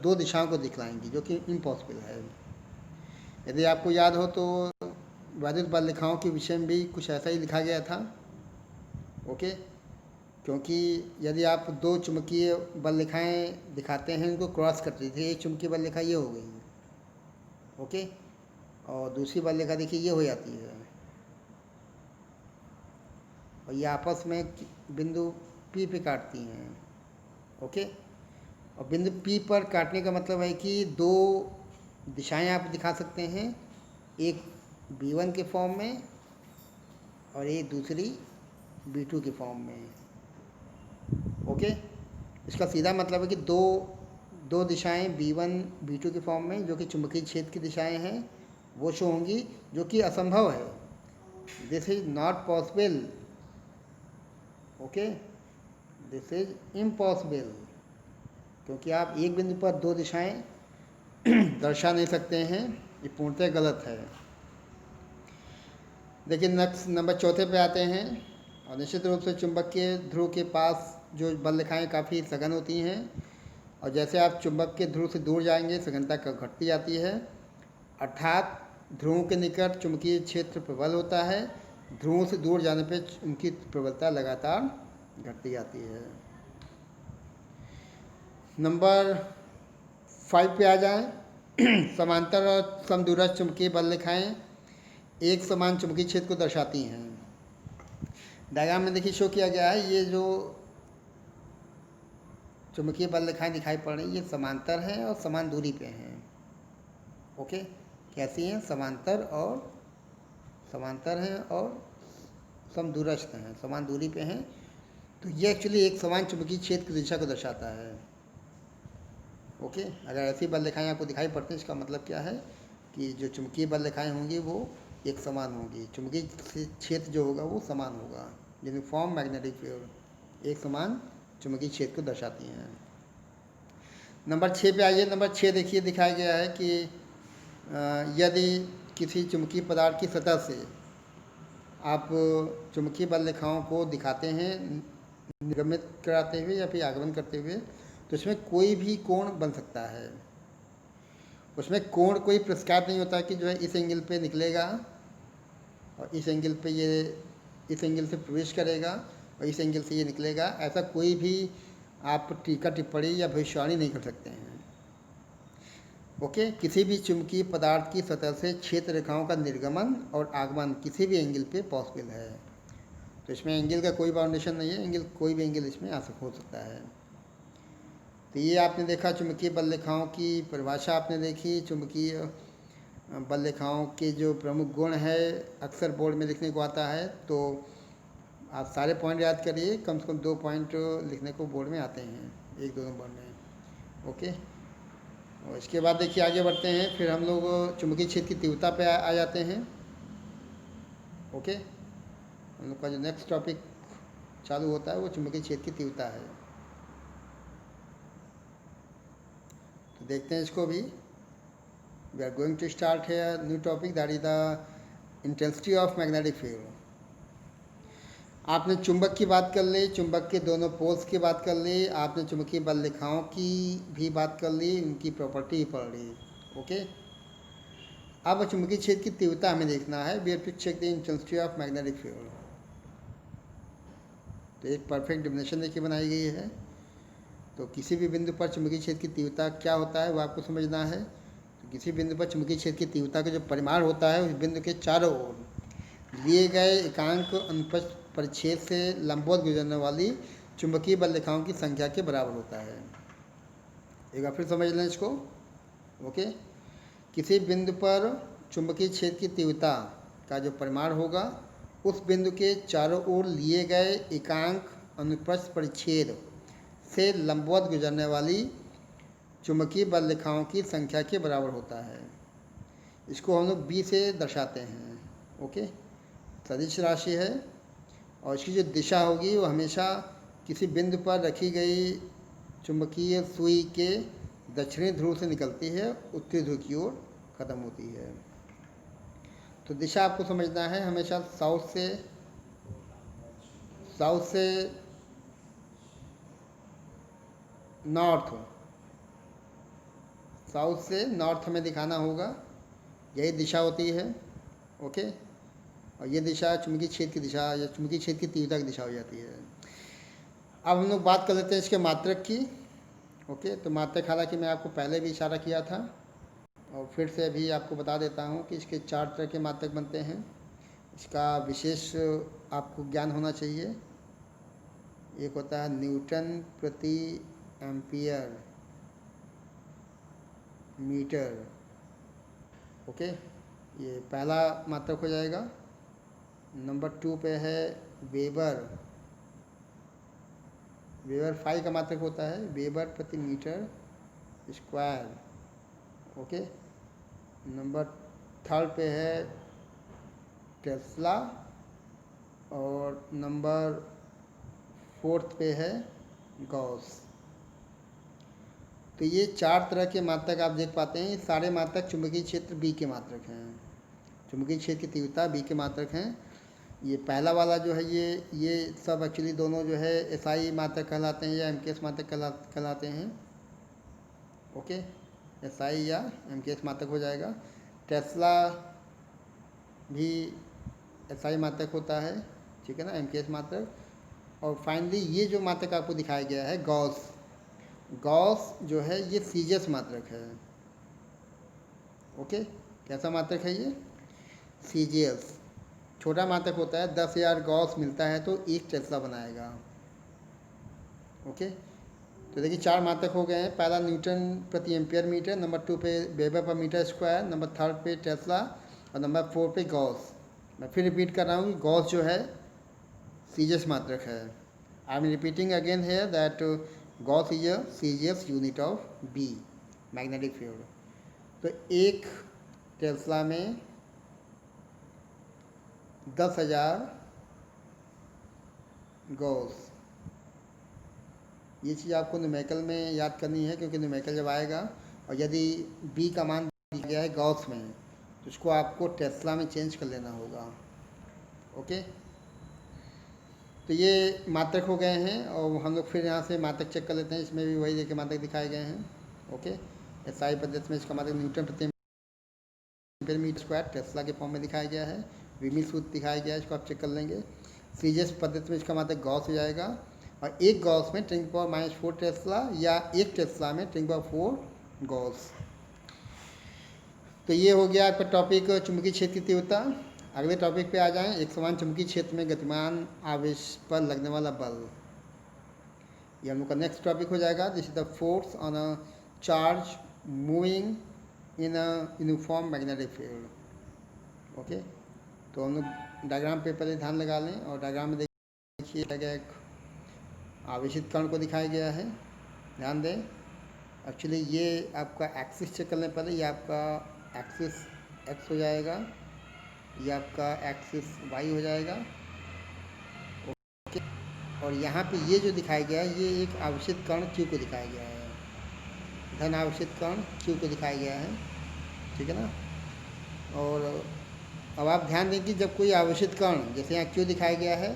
दो दिशाओं को दिखलाएंगी, जो कि इम्पॉसिबल है। यदि आपको याद हो तो विद्युत बल रेखाओं के विषय में भी कुछ ऐसा ही लिखा गया था। ओके, क्योंकि यदि आप दो चुंबकीय बल रेखाएं दिखाते हैं, उनको क्रॉस करती थी, एक चुंबकीय बल रेखा ये हो गई, ओके, और दूसरी बल रेखा देखिए ये हो जाती है, और ये आपस में बिंदु P पे काटती हैं। ओके, और बिंदु P पर काटने का मतलब है कि दो दिशाएं आप दिखा सकते हैं, एक B1 के फॉर्म में और एक दूसरी B2 के फॉर्म में। ओके, इसका सीधा मतलब है कि दो दिशाएं B1 B2 के फॉर्म में जो कि चुंबकीय क्षेत्र की दिशाएं हैं वो शो होंगी, जो कि असंभव है। This is not possible. Okay, this is impossible, क्योंकि आप एक बिंदु पर दो दिशाएं दर्शा नहीं सकते हैं, ये पूर्णतः गलत है। देखिए नेक्स्ट नंबर 4 पे आते हैं। और निश्चित रूप से चुंबक के ध्रुव के पास जो बल रेखाएं काफ़ी सघन होती हैं, और जैसे आप चुंबक के ध्रुव से दूर जाएंगे सघनता घटती जाती है, अर्थात ध्रुवों के निकट चुंबकीय क्षेत्र प्रबल होता है, ध्रुवों से दूर जाने पर उनकी प्रबलता लगातार घटती जाती है। नंबर 5 पे आ जाएं। समांतर और समदूरस्थ चुंबकीय बल रेखाएं एक समान चुंबकीय क्षेत्र को दर्शाती हैं। डायग्राम में देखिए शो किया गया है, ये जो चुंबकीय बल रेखाएं दिखाई पड़ रही ये समांतर हैं और समान दूरी पे हैं। ओके, कैसी हैं? समांतर हैं और समदूरस्थ हैं, समान दूरी पे हैं। तो ये एक्चुअली एक समान चुंबकीय क्षेत्र की दिशा को दर्शाता है। ओके, अगर ऐसी बल रेखाएं आपको दिखाई पड़ती हैं, इसका मतलब क्या है कि जो चुंबकीय बल रेखाएं होंगी वो एक समान होंगी, चुंबकीय क्षेत्र जो होगा वो समान होगा। यूनिफॉर्म मैग्नेटिक फील्ड एक समान चुंबकीय क्षेत्र को दर्शाती हैं। नंबर 6 पे आइए। नंबर 6 देखिए दिखाया गया है कि यदि किसी चुंबकीय पदार्थ की सतह से आप चुंबकीय बल रेखाओं को दिखाते हैं, निर्गमित कराते हुए या फिर आगमन करते हुए, तो इसमें कोई भी कोण बन सकता है। उसमें कोण कोई प्रिस्क्राइब नहीं होता कि जो है इस एंगल पे निकलेगा और इस एंगल पे ये इस एंगल से प्रवेश करेगा और इस एंगल से ये निकलेगा। ऐसा कोई भी आप टीका टिप्पणी या भविष्यवाणी नहीं कर सकते हैं। ओके, किसी भी चुंबकीय पदार्थ की सतह से क्षेत्र रेखाओं का निर्गमन और आगमन किसी भी एंगल पे पॉसिबल है। तो इसमें एंगल का कोई बाउंडेशन नहीं है, एंगल कोई भी एंगल इसमें हो सकता है। तो ये आपने देखा चुंबकीय बल रेखाओं की परिभाषा आपने देखी। चुंबकीय बल रेखाओं के जो प्रमुख गुण है अक्सर बोर्ड में लिखने को आता है, तो आप सारे पॉइंट याद करिए, कम से कम 2 पॉइंट लिखने को बोर्ड में आते हैं, 1-2 नंबर में। ओके, और इसके बाद देखिए आगे बढ़ते हैं, फिर हम लोग चुंबकीय क्षेत्र की तीव्रता पे आ जाते हैं। ओके, हम लोग का जो नेक्स्ट टॉपिक चालू होता है वो चुंबकीय क्षेत्र की तीव्रता है। तो देखते हैं इसको भी। We are going to start here new topic, that is the intensity of magnetic field. आपने चुंबक की बात कर ली, चुंबक के दोनों पोल्स की बात कर ली, आपने चुंबकीय बल रेखाओं की भी बात कर ली, उनकी प्रॉपर्टी पढ़ ली। ओके, अब चुंबकीय क्षेत्र की तीव्रता हमें देखना है। We have to check the intensity of magnetic field. तो एक परफेक्ट डेफिनेशन देखिए बनाई गई है। तो किसी भी बिंदु पर चुंबकीय क्षेत्र की तीव्रता क्या होता है वो आपको समझना है। तो किसी बिंदु पर चुंबकीय क्षेत्र की तीव्रता का जो परिमाण होता है उस बिंदु के चारों ओर लिए गए एकांक अनुप्रस्थ परिच्छेद से लंबवत गुजरने वाली चुंबकीय बल रेखाओं की संख्या के बराबर होता है। एक बार फिर समझ लें इसको। ओके, किसी बिंदु पर चुंबकीय क्षेत्र की तीव्रता का जो परिमाण होगा उस बिंदु के चारों ओर लिए गए एकांक अनुप्रस्थ परिच्छेद से लंबवत गुजरने वाली चुंबकीय बल रेखाओं की संख्या के बराबर होता है। इसको हम लोग बी से दर्शाते हैं। ओके, सदिश राशि है और इसकी जो दिशा होगी वो हमेशा किसी बिंदु पर रखी गई चुंबकीय सुई के दक्षिणी ध्रुव से निकलती है, उत्तरी ध्रुव की ओर खत्म होती है। तो दिशा आपको समझना है, हमेशा साउथ से नॉर्थ, साउथ से नॉर्थ हमें दिखाना होगा, यही दिशा होती है। ओके, और ये दिशा चुंबकीय क्षेत्र की दिशा या चुंबकीय क्षेत्र की तीव्रता की दिशा हो जाती है। अब हम लोग बात कर लेते हैं इसके मात्रक की। ओके, तो मात्रक हालांकि मैं आपको पहले भी इशारा किया था और फिर से अभी आपको बता देता हूँ कि इसके 4 तरह के मात्रक बनते हैं। इसका विशेष आपको ज्ञान होना चाहिए। एक होता है न्यूटन प्रति एम्पियर मीटर। ओके, ये पहला मात्रक हो जाएगा। नंबर 2 पे है वेबर। वेबर फाई का मात्रक होता है वेबर प्रति मीटर स्क्वायर। ओके, नंबर 3 पे है टेस्ला और नंबर 4 पे है गॉस। तो ये 4 तरह के मात्रक आप देख पाते हैं। सारे मात्रक चुंबकीय क्षेत्र बी के मात्रक हैं। चुंबकीय क्षेत्र की तीव्रता बी के मात्रक हैं। ये पहला वाला जो है ये सब एक्चुअली दोनों जो है एसआई मात्रक कहलाते हैं या एमकेएस मात्रक कहलाते हैं। ओके, एसआई या एमकेएस मात्रक हो जाएगा। टेस्ला भी एसआई मात्रक होता है, ठीक है ना, एमकेएस मात्रक। और फाइनली ये जो मात्रक आपको दिखाया गया है गॉस जो है ये सीजीएस मात्रक है। ओके, कैसा मात्रक है ये? सीजीएस छोटा मात्रक होता है। 10,000 गॉस मिलता है तो 1 टेस्ला बनाएगा। ओके, तो देखिए 4 मात्रक हो गए हैं। पहला न्यूटन प्रति एम्पियर मीटर, नंबर 2 पे वेबर पर मीटर स्क्वायर, नंबर 3 पे टेस्ला और नंबर 4 पे गॉस। मैं फिर रिपीट कर रहा हूँ कि गॉस जो है सीजीएस मात्रक है। I am repeating again here that gauss is a CGS unit of B magnetic field. तो 1 टेस्ला में 10,000 गॉस। ये चीज़ आपको न्यूमेरिकल में याद करनी है, क्योंकि न्यूमेरिकल जब आएगा और यदि बी का मान दिया गया है गॉस में तो उसको आपको टेस्ला में चेंज कर लेना होगा। ओके, तो ये मात्रक हो गए हैं और हम लोग फिर यहाँ से मात्रक चेक कर लेते हैं। इसमें भी वही देखिए मात्रक दिखाए गए हैं। ओके, एसआई पद्धति में इसका मात्रक न्यूटन प्रति मीटर स्क्वायर टेस्ला के फॉर्म में दिखाया गया है। विमिल सूत्र दिखाया गया है, इसको आप चेक कर लेंगे। सीजीएस पद्धति में इसका मतलब गॉस हो जाएगा, और एक गॉस में 10⁻⁴ टेस्ला या एक टेस्ला में 10⁻⁴ गॉस। तो ये हो गया आपका टॉपिक चुंबकीय क्षेत्र की तीव्रता। अगले टॉपिक पे आ जाएं, एक समान चुंबकीय क्षेत्र में गतिमान आवेश पर लगने वाला बल। ये हम लोग का नेक्स्ट टॉपिक हो जाएगा। This is the force on a charge moving in a uniform magnetic field. Okay, तो हम लोग डायग्राम पे पहले ध्यान लगा लें, और डायग्राम में देखिए एक आवेशित कण को दिखाया गया है। ध्यान दें, एक्चुअली ये आपका एक्सिस चेक कर लें पहले। ये आपका एक्सिस एक्स हो जाएगा, ये आपका एक्सिस वाई हो जाएगा। ओके, और यहाँ पे ये जो दिखाया गया है, ये एक आवेशित कण क्यू को दिखाया गया है, धन आवेशित कण क्यू को दिखाया गया है, ठीक है ना। और अब आप ध्यान दें कि जब कोई आवेशित कण, जैसे यहाँ क्यू दिखाया गया है,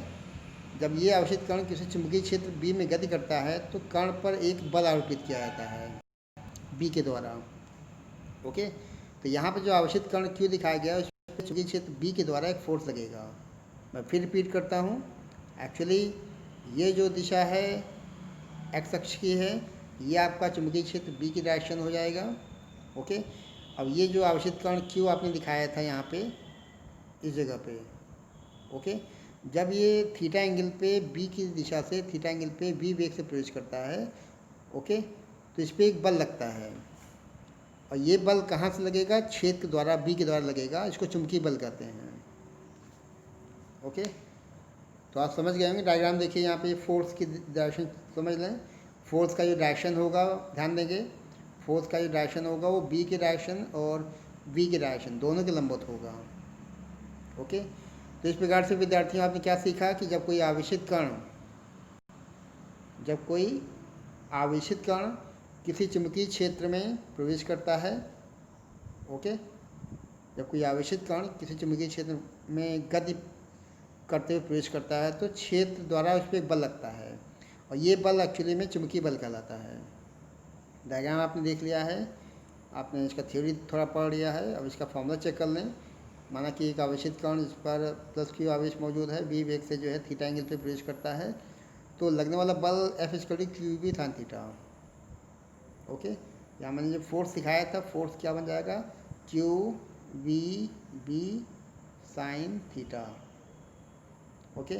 जब ये आवेशित कण किसी चुंबकीय क्षेत्र बी में गति करता है तो कण पर एक बल आरोपित किया जाता है बी के द्वारा। ओके, तो यहाँ पे जो आवेशित कण क्यू दिखाया गया है उस पर चुंबकीय क्षेत्र बी के द्वारा एक फोर्स लगेगा। मैं फिर रिपीट करता हूँ, एक्चुअली ये जो दिशा है एक्स अक्ष की है, ये आपका चुंबकीय क्षेत्र बी की डायरेक्शन हो जाएगा। ओके, अब ये जो आवेशित कण क्यू आपने दिखाया था यहाँ पे इस जगह पे, ओके, जब ये थीटा एंगल पे बी की दिशा से थीटा एंगल पे बी वेग से प्रवेश करता है, ओके, तो इस पर एक बल लगता है, और ये बल कहाँ से लगेगा? छेद के द्वारा, बी के द्वारा लगेगा। इसको चुंबकीय बल कहते हैं। ओके, तो आप समझ गए होंगे। डायग्राम देखिए, यहाँ पे फोर्स की डायरेक्शन समझ लें। फोर्स का जो डायरेक्शन होगा, ध्यान देंगे, फोर्स का जो डायरेक्शन होगा वो बी के डायरेक्शन और बी के डायरेक्शन दोनों के लंबवत होगा। ओके, तो इस प्रकार से विद्यार्थियों आपने क्या सीखा कि जब कोई आवेशित कण किसी चुंबकीय क्षेत्र में प्रवेश करता है, ओके, जब कोई आवेशित कण किसी चुंबकीय क्षेत्र में गति करते हुए प्रवेश करता है तो क्षेत्र द्वारा उस पर एक बल लगता है, और ये बल एक्चुअली में चुंबकीय बल कहलाता है। डायग्राम आपने देख लिया है, आपने इसका थ्योरी थोड़ा पढ़ लिया है। अब इसका फॉर्मूला चेक कर लें। माना कि एक आवेशित कण इस पर प्लस क्यू आवेश मौजूद है, बी वेग से जो है थीटा एंगल पे प्रवेश करता है, तो लगने वाला बल F equal q B sin theta. Okay, यहाँ मैंने जो फोर्स सिखाया था, फोर्स क्या बन जाएगा? Q v B sin theta. Okay,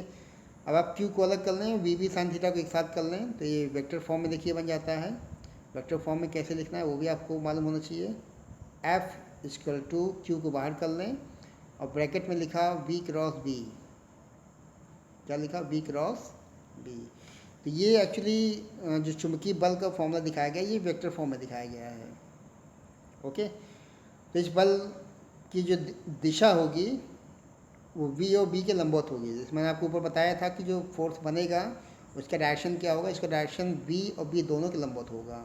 अब आप क्यू को अलग कर लें, वी बी साइन थीटा को एक साथ कर लें, तो ये वेक्टर फॉर्म में देखिए बन जाता है। वेक्टर फॉर्म में कैसे लिखना है वो भी आपको मालूम होना चाहिए। एफ इक्वल टू क्यू को बाहर कर लें, और ब्रैकेट में लिखा वी क्रॉस बी। क्या लिखा? V cross B. तो ये एक्चुअली जो चुंबकीय बल का फॉर्मूला दिखाया गया, ये वेक्टर फॉर्म में दिखाया गया है। ओके, तो इस बल की जो दिशा होगी वो वी और बी के लंबवत होगी। जैसे मैंने आपको ऊपर बताया था कि जो फोर्स बनेगा उसका डायरेक्शन क्या होगा, इसका डायरेक्शन बी और बी दोनों के लंबवत होगा।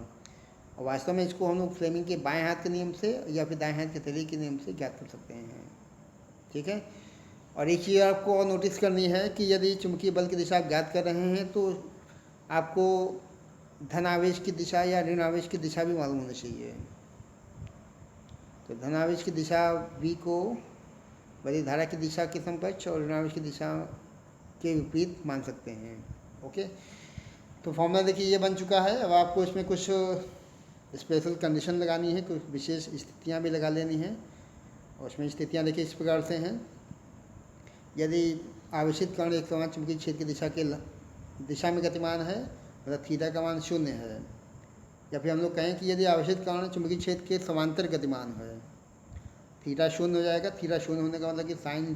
और वास्तव में इसको हम लोग फ्लेमिंग के बाएं हाथ के नियम से या फिर दाएं हाथ के तरीके के नियम से ज्ञात कर सकते हैं। ठीक है, और एक चीज़ आपको और नोटिस करनी है कि यदि चुंबकीय बल की दिशा आप ज्ञात कर रहे हैं तो आपको धन आवेश की दिशा या ऋण आवेश की दिशा भी मालूम होनी चाहिए। तो धन आवेश की दिशा v को वैद्युत धारा की दिशा के समकक्ष और ऋण आवेश की दिशा के विपरीत मान सकते हैं। ओके, तो फॉर्मूला देखिए ये बन चुका है। अब आपको इसमें कुछ स्पेशल कंडीशन लगानी है, कुछ विशेष स्थितियाँ भी लगा लेनी हैं, और उसमें स्थितियाँ देखिए इस प्रकार से हैं। यदि आवेशित कण एक समान चुंबकीय क्षेत्र की दिशा में गतिमान है, मतलब थीटा का मान 0 है, या फिर हम लोग कहें कि यदि आवेशित कण चुंबकीय क्षेत्र के समांतर गतिमान है, थीटा 0 हो जाएगा। थीटा 0 होने का मतलब कि साइन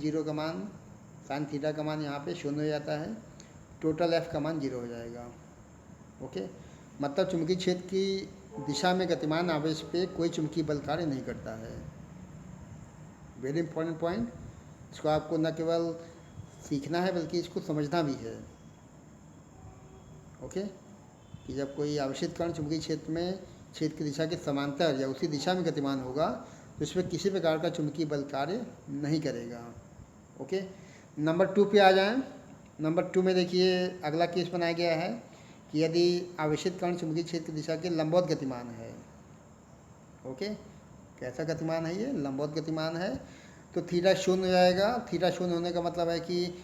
थीटा का मान यहाँ पे 0 हो जाता है, टोटल एफ का मान 0 हो जाएगा। ओके, मतलब चुंबकीय क्षेत्र की दिशा में गतिमान आवेश पे कोई चुंबकीय बल कार्य नहीं करता है। वेरी इंपॉर्टेंट पॉइंट, इसको आपको न केवल सीखना है बल्कि इसको समझना भी है। ओके, कि जब कोई आवेशित कण चुंबकीय क्षेत्र की दिशा के समांतर या उसी दिशा में गतिमान होगा तो इसमें किसी प्रकार का चुंबकीय बल कार्य नहीं करेगा। ओके, नंबर 2 पे आ जाएं। नंबर 2 में देखिए अगला केस बनाया गया है कि यदि आवेशित कण चुंबकीय क्षेत्र की दिशा के लंबवत गतिमान है। ओके, कैसा गतिमान है ये? लंबवत गतिमान है। तो थीटा शून्य हो जाएगा। थीटा शून्य होने का मतलब है कि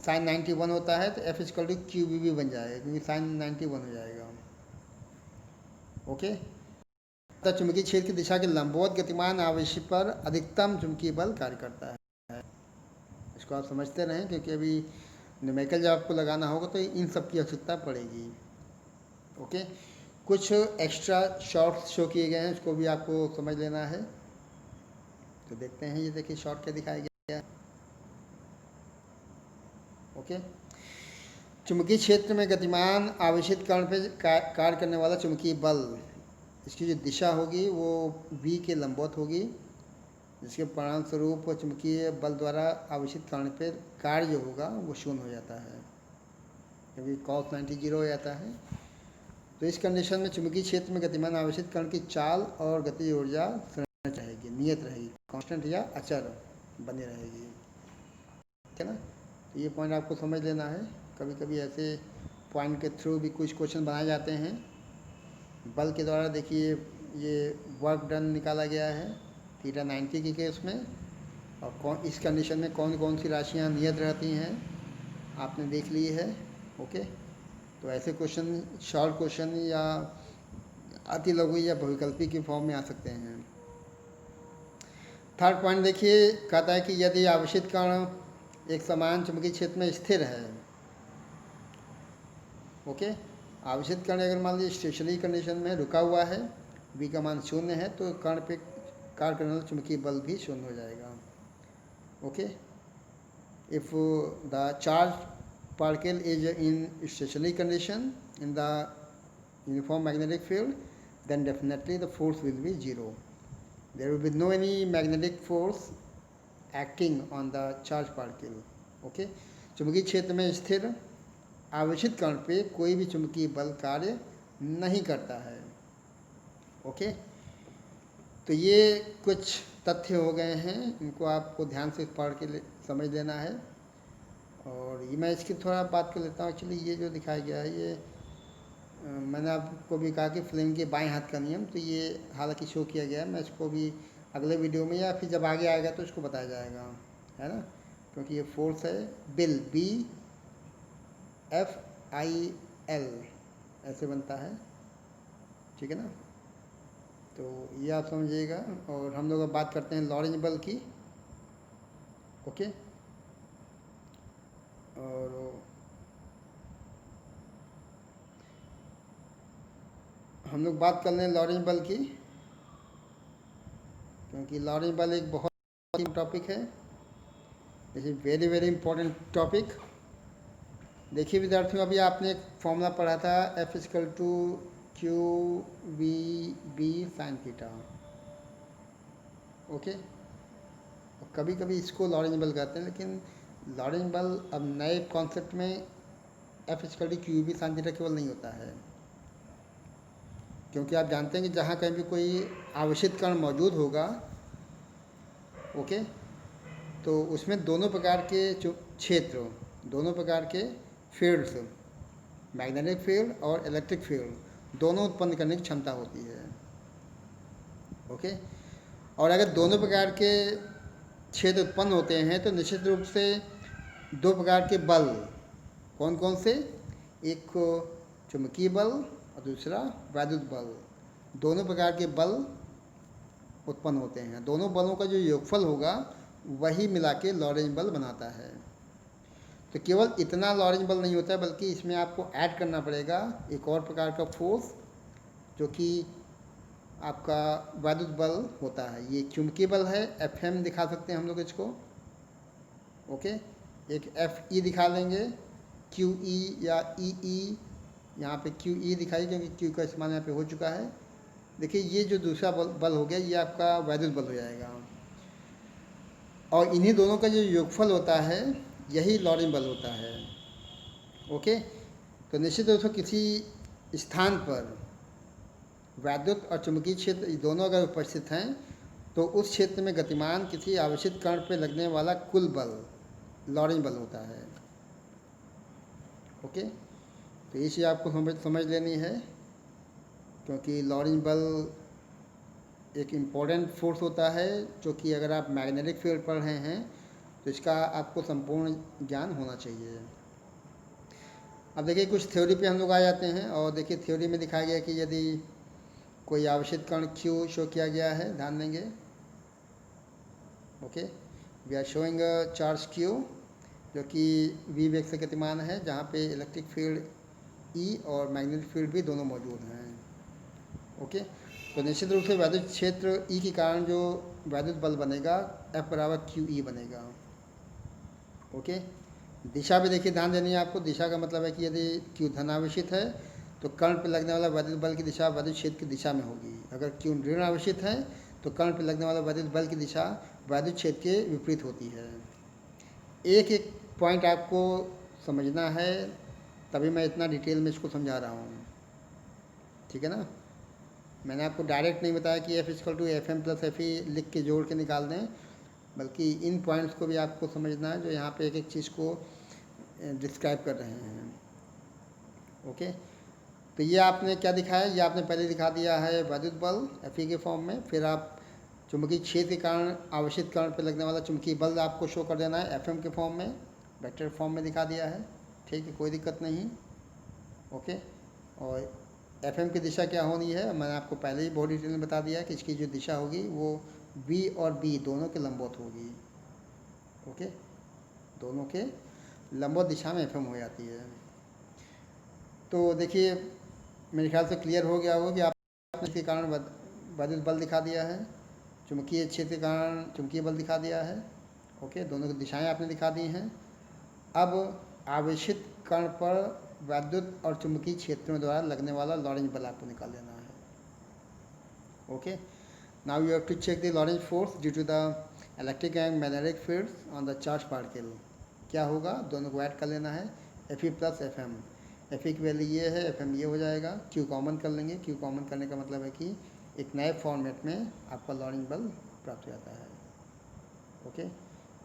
साइन 91 होता है, तो F equal to q B भी बन जाएगा क्योंकि साइन 91 हो जाएगा। ओके। तब चुंबकीय क्षेत्र की दिशा के लंबवत गतिमान आवेश पर अधिकतम चुंबकीय बल कार्य करता है। इसको आप समझते रहें क्योंकि अभी न्यूमेरिकल जब आपको लगाना होगा तो इन सब की आवश्यकता पड़ेगी। ओके। कुछ एक्स्ट्रा शॉर्ट्स शो किए गए हैं, उसको भी आपको समझ लेना है। तो देखते हैं, ये देखिए शॉर्ट क्या दिखाया गया है। ओके। चुंबकीय क्षेत्र में गतिमान आवेशित कण पर कार्य करने वाला चुंबकीय बल, इसकी जो दिशा होगी वो v के लंबवत होगी, जिसके परिणाम स्वरूप चुंबकीय बल द्वारा आवेशित कण पर कार्य जो होगा वो शून्य हो जाता है, क्योंकि cos 90 जीरो हो जाता है। तो इस कंडीशन में चुंबकीय क्षेत्र में गतिमान आवेशित कण की चाल और गतिज ऊर्जा संरक्षित रहेगी, नियत रहेगी, कांस्टेंट या अचर बनी रहेगी। ठीक है ना। तो ये पॉइंट आपको समझ लेना है। कभी कभी ऐसे पॉइंट के थ्रू भी कुछ क्वेश्चन बनाए जाते हैं। बल के द्वारा देखिए ये वर्क डन निकाला गया है थीटा 90 के केस में, और इस कंडीशन में कौन कौन सी राशियाँ नियत रहती हैं आपने देख ली है। ओके। तो ऐसे क्वेश्चन शॉर्ट क्वेश्चन या अति लघु या बहुविकल्पी की फॉर्म में आ सकते हैं। थर्ड पॉइंट देखिए, कहता है कि यदि आवेशित कण एक समान चुंबकीय क्षेत्र में स्थिर है। ओके। आवेशित कण अगर मान लीजिए स्टेशनरी कंडीशन में रुका हुआ है, v का मान शून्य है, तो कण पे कार्य करने वाला चुंबकीय बल भी शून्य हो जाएगा। Okay. If the charge particle is in stationary condition in the uniform magnetic field, then definitely the force will be zero. There will be no any magnetic force acting on the charged particle. Okay. चुंबकीय क्षेत्र में स्थिर आवेशित कण पे कोई भी चुंबकीय बल कार्य नहीं करता है। ओके। तो ये कुछ तथ्य हो गए हैं, इनको आपको ध्यान से पढ़ के समझ लेना है। और ये मैं इसकी थोड़ा बात कर लेता हूँ। एक्चुअली ये जो दिखाया गया है ये मैंने आपको भी कहा कि फिल्म के बाएं हाथ का नियम, तो ये हालांकि शो किया गया है। मैं इसको भी अगले वीडियो में या फिर जब आगे आएगा तो इसको बताया जाएगा, है ना। क्योंकि ये फोर्स है बिल, BFIL ऐसे बनता है। ठीक है ना। तो ये आप समझिएगा। और हम लोग अब बात करते हैं लॉरेंज बल की। ओके। और हम लोग बात कर लें लॉरेंज बल की, क्योंकि लॉरेंज बल एक बहुत टॉपिक है। It is very very important topic. देखिए विद्यार्थियों, अभी आपने एक फॉर्मूला पढ़ा था F equal to q v B sin theta. Okay. कभी कभी इसको लॉरेंज बल कहते हैं, लेकिन लॉरेंज बल अब नए कॉन्सेप्ट में F equal to q B sin theta केवल नहीं होता है, क्योंकि आप जानते हैं कि जहाँ कहीं भी कोई आवेशित कण मौजूद होगा, ओके, तो उसमें दोनों प्रकार के क्षेत्र, दोनों प्रकार के फील्ड्स, मैग्नेटिक फील्ड और इलेक्ट्रिक फील्ड, दोनों उत्पन्न करने की क्षमता होती है। ओके। और अगर दोनों प्रकार के क्षेत्र उत्पन्न होते हैं तो निश्चित रूप से दो प्रकार के बल, कौन कौन से, एक चुंबकीय बल और दूसरा वैद्युत बल, दोनों प्रकार के बल उत्पन्न होते हैं। दोनों बलों का जो योगफल होगा वही मिला के लॉरेंज बल बनाता है। तो केवल इतना लॉरेंज बल नहीं होता है, बल्कि इसमें आपको ऐड करना पड़ेगा एक और प्रकार का फोर्स, जो कि आपका वैद्युत बल होता है। ये चुंबकीय बल है, FM दिखा सकते हैं हम लोग इसको। ओके। एक FE दिखा लेंगे, QE या EE, यहाँ पे QE दिखाई क्योंकि Q का इस्तेमाल यहाँ पे हो चुका है। देखिए ये जो दूसरा बल हो गया, ये आपका वैद्युत बल हो जाएगा, और इन्हीं दोनों का जो योगफल होता है यही लॉरेंज बल होता है। ओके। तो निश्चित रूप से किसी स्थान पर वैद्युत और चुंबकीय क्षेत्र दोनों अगर उपस्थित हैं तो उस क्षेत्र में गतिमान किसी आवेशित कण पर लगने वाला कुल बल लॉरेंज बल होता है। ओके। तो ये आपको समझ लेनी है, क्योंकि लॉरेंज बल एक इम्पोर्टेंट फोर्स होता है, जो कि अगर आप मैग्नेटिक फील्ड पढ़ रहे हैं तो इसका आपको संपूर्ण ज्ञान होना चाहिए। अब देखिए कुछ थ्योरी पे हम लोग आ जाते हैं, और देखिए थ्योरी में दिखाया गया कि यदि कोई आवेशित कण Q शो किया गया है, ध्यान देंगे। Okay, we are showing a charge Q जो कि V वेग से गतिमान है, जहाँ पे इलेक्ट्रिक फील्ड E और मैग्नेटिक फील्ड भी दोनों मौजूद हैं। ओके, तो निश्चित रूप से वैद्युत क्षेत्र E के कारण जो वैद्युत बल बनेगा F बराबर QE बनेगा। ओके, दिशा भी देखिए ध्यान देनी है आपको। दिशा का मतलब है कि यदि Q धनावेशित है तो कर्ण पर लगने वाला वैद्युत बल की दिशा वैद्युत क्षेत्र की दिशा में होगी। अगर Q ऋण आवेशित है तो कर्ण पर लगने वाला वैद्युत बल की दिशा वैद्युत क्षेत्र के विपरीत होती है। एक एक पॉइंट आपको समझना है, तभी मैं इतना डिटेल में इसको समझा रहा हूँ, ठीक है ना। मैंने आपको डायरेक्ट नहीं बताया कि F=Fm+Fe लिख के जोड़ के निकाल दें, बल्कि इन पॉइंट्स को भी आपको समझना है जो यहाँ पे एक एक चीज़ को डिस्क्राइब कर रहे हैं। ओके, तो ये आपने क्या दिखाया, ये आपने पहले दिखा दिया है वैद्युत बल Fe के फॉर्म में, फिर आप चुंबकीय क्षेत्र के कारण आवेशित कण पर लगने वाला चुंबकीय बल आपको शो कर देना है Fm के फॉर्म में, वेक्टर फॉर्म में दिखा दिया है, ठीक है, कोई दिक्कत नहीं। ओके, और Fm की दिशा क्या होनी है मैंने आपको पहले ही बहुत डिटेल में बता दिया है कि इसकी जो दिशा होगी वो V और B दोनों के लंबवत होगी। ओके, दोनों के लंबवत दिशा में Fm हो जाती है। तो देखिए मेरे ख्याल से क्लियर हो गया होगा कि आपने इसके कारण वैद्युत बल दिखा दिया है, चुंबकीय क्षेत्र के कारण चुंबकीय बल दिखा दिया है। ओके, दोनों की दिशाएं आपने दिखा दी हैं। अब आवेशित कण पर वैद्युत और चुंबकीय क्षेत्रों द्वारा लगने वाला लॉरेंज बल आपको निकाल लेना है। Okay, now you have to check the Lorentz force due to the electric and magnetic fields on the charge particle. क्या होगा, दोनों को ऐड कर लेना है, Fe+Fm। Fe की वैल्यू ये है, Fm ये हो जाएगा, Q कॉमन कर लेंगे। Q कॉमन करने का मतलब है कि एक नए फॉर्मेट में आपका लॉरेंज बल प्राप्त हो जाता है। ओके,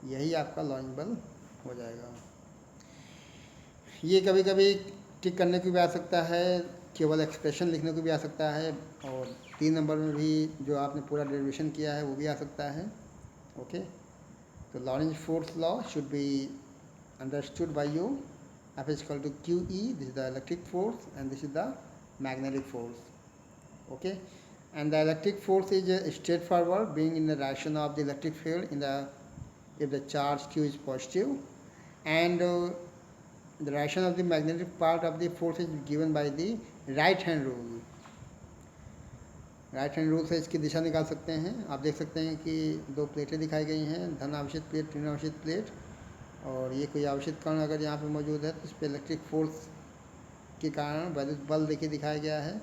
यही आपका लॉरेंज बल हो जाएगा। ये कभी कभी टिक करने को भी आ सकता है, केवल एक्सप्रेशन लिखने को भी आ सकता है, और 3 नंबर में भी जो आपने पूरा डेरिवेशन किया है वो भी आ सकता है। ओके, तो Lorentz force law should be understood by you. F is equal to QE, this is the electric force and this is the magnetic force. Okay, and the electric force is straightforward, being in the direction of the electric field in the if the charge Q is positive, and the direction of the magnetic part of the force is given by the right hand rule. Right hand rule से इसकी दिशा निकाल सकते हैं। आप देख सकते हैं कि 2 प्लेटें दिखाई गई हैं, धन आवेशित प्लेट, ऋण आवेशित प्लेट, और ये कोई आवेशित कण अगर यहाँ पे मौजूद है तो इस पर इलेक्ट्रिक फोर्स के कारण वैद्युत बल देखिए दिखाया गया है,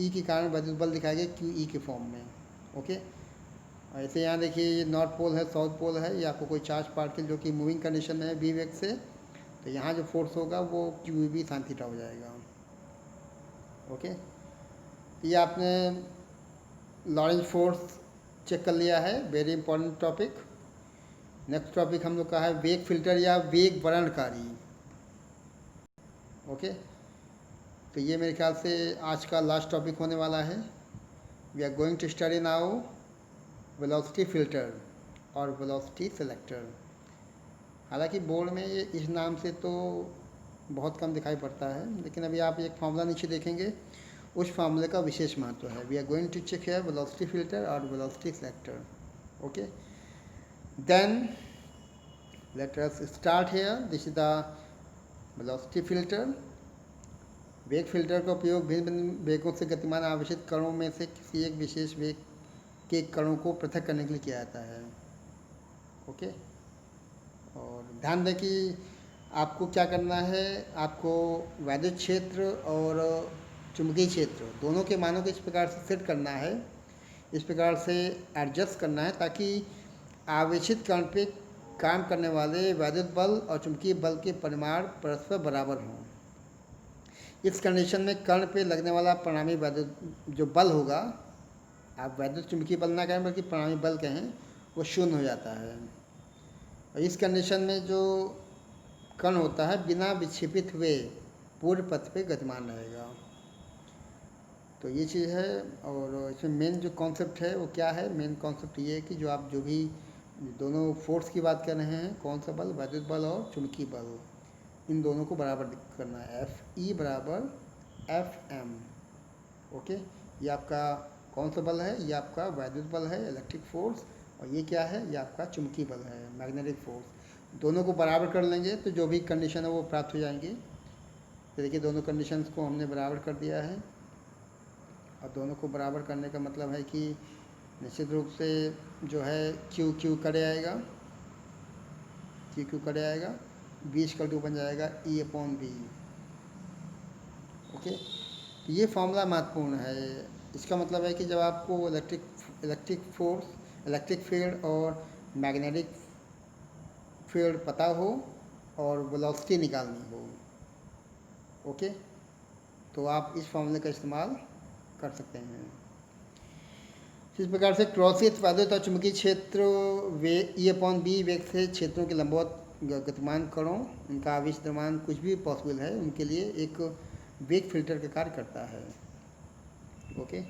E के कारण वैद्युत बल दिखाया गया QE के फॉर्म में। ओके, ऐसे यहाँ देखिए ये नॉर्थ पोल है, साउथ पोल है, ये आपको कोई चार्ज पार्टिकल जो कि मूविंग कंडीशन में है V वेग से, तो यहाँ जो फोर्स होगा वो QEB sin थीटा हो जाएगा। ओके, ये आपने लॉरेंज फोर्स चेक कर लिया है, very important topic. Next topic हम लोग का है वेग फिल्टर या वेग वर्णकारी। ओके, तो ये मेरे ख्याल से आज का लास्ट टॉपिक होने वाला है। We are going to study now velocity filter और वेलोसिटी सेलेक्टर। हालांकि बोर्ड में ये इस नाम से तो बहुत कम दिखाई पड़ता है, लेकिन अभी आप एक फार्मूला नीचे देखेंगे, उस फार्मूले का विशेष महत्व है। We are going to check here velocity filter और velocity selector. Okay, then let us start here. This is the velocity filter. वेग फिल्टर का उपयोग भिन्न भिन्न वेगों से गतिमान आवेशित कणों में से किसी एक विशेष वेग के कणों को पृथक करने के लिए किया जाता है। ओके, और ध्यान दें कि आपको क्या करना है, आपको वैद्युत क्षेत्र और चुंबकीय क्षेत्र दोनों के मानों को इस प्रकार से सेट करना है, इस प्रकार से एडजस्ट करना है ताकि आवेशित कण पे काम करने वाले वैद्युत बल और चुंबकीय बल के परिमाण परस्पर बराबर हों। इस कंडीशन में कण पे लगने वाला परिणामी वैद्युत जो बल होगा, आप वैद्युत चुंबकीय बल ना कहें बल्कि परिणामी बल कहें, वो शून्य हो जाता है। और इस कंडीशन में जो कण होता है बिना विक्षेपित हुए पूर्ण पथ पे गतिमान रहेगा। तो ये चीज़ है। और इसमें मेन जो कॉन्सेप्ट है वो क्या है, मेन कॉन्सेप्ट ये है कि जो आप जो भी दोनों फोर्स की बात कर रहे हैं, कौन सा बल, वैद्युत बल और चुंबकीय बल, इन दोनों को बराबर करना है। एफ ई बराबर एफ एम। ओके, ये आपका कौन सा बल है, ये आपका वैद्युत बल है, इलेक्ट्रिक फोर्स, और ये क्या है, ये आपका चुंबकीय बल है, मैग्नेटिक फोर्स। दोनों को बराबर कर लेंगे तो जो भी कंडीशन है वो प्राप्त हो जाएंगी। तो देखिए दोनों कंडीशंस को हमने बराबर कर दिया है। और दोनों को बराबर करने का मतलब है कि निश्चित रूप से जो है क्यू क्यू करे आएगा, क्यू क्यू करे आएगा, बी इक्वल टू बन जाएगा ई अपॉन बी। ओके, तो ये फॉर्मूला महत्वपूर्ण है। इसका मतलब है कि जब आपको इलेक्ट्रिक फोर्स, इलेक्ट्रिक फील्ड और मैग्नेटिक फील्ड पता हो और वेलोसिटी निकालनी हो, ओके, तो आप इस फॉर्मूले का इस्तेमाल कर सकते हैं। इस प्रकार से क्रॉसित वैद्युत और चुंबकीय क्षेत्र वे ई अपॉन बी वेग से क्षेत्रों के लंबवत गतिमान कणों, उनका आवेश द्रव्यमान कुछ भी पॉसिबल है, उनके लिए एक वेग फिल्टर का कार्य करता है। ओके,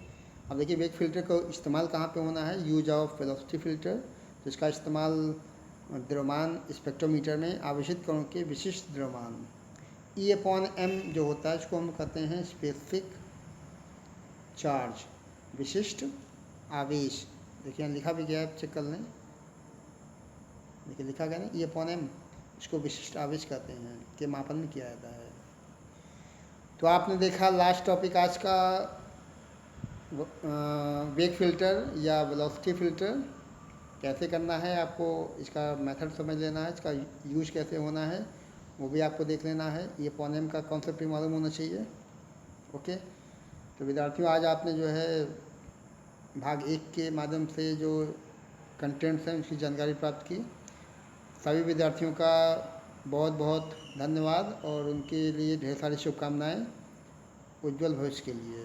अब देखिए वेग फिल्टर का इस्तेमाल कहाँ पे होना है, यूज ऑफ वेलोसिटी फिल्टर। तो इसका इस्तेमाल द्रव्यमान स्पेक्ट्रोमीटर में आवेशित कणों के विशिष्ट द्रव्यमान ई अपॉन एम जो होता है, इसको हम कहते हैं स्पेसिफिक चार्ज, विशिष्ट आवेश। देखिए यहाँ लिखा भी गया है, चेक कर लें, देखिए लिखा गया ना ई अपॉन एम, इसको विशिष्ट आवेश कहते हैं, के मापन में किया जाता है। तो आपने देखा लास्ट टॉपिक आज का, वेग फिल्टर या वेलोसिटी फिल्टर कैसे करना है, आपको इसका मेथड समझ लेना है, इसका यूज कैसे होना है वो भी आपको देख लेना है, ये अपॉन एम का कॉन्सेप्ट भी मालूम होना चाहिए। ओके, तो विद्यार्थियों आज आपने जो है भाग 1 के माध्यम से जो कंटेंट्स हैं उसकी जानकारी प्राप्त की। सभी विद्यार्थियों का बहुत बहुत धन्यवाद और उनके लिए ढेर सारी शुभकामनाएं उज्जवल भविष्य के लिए।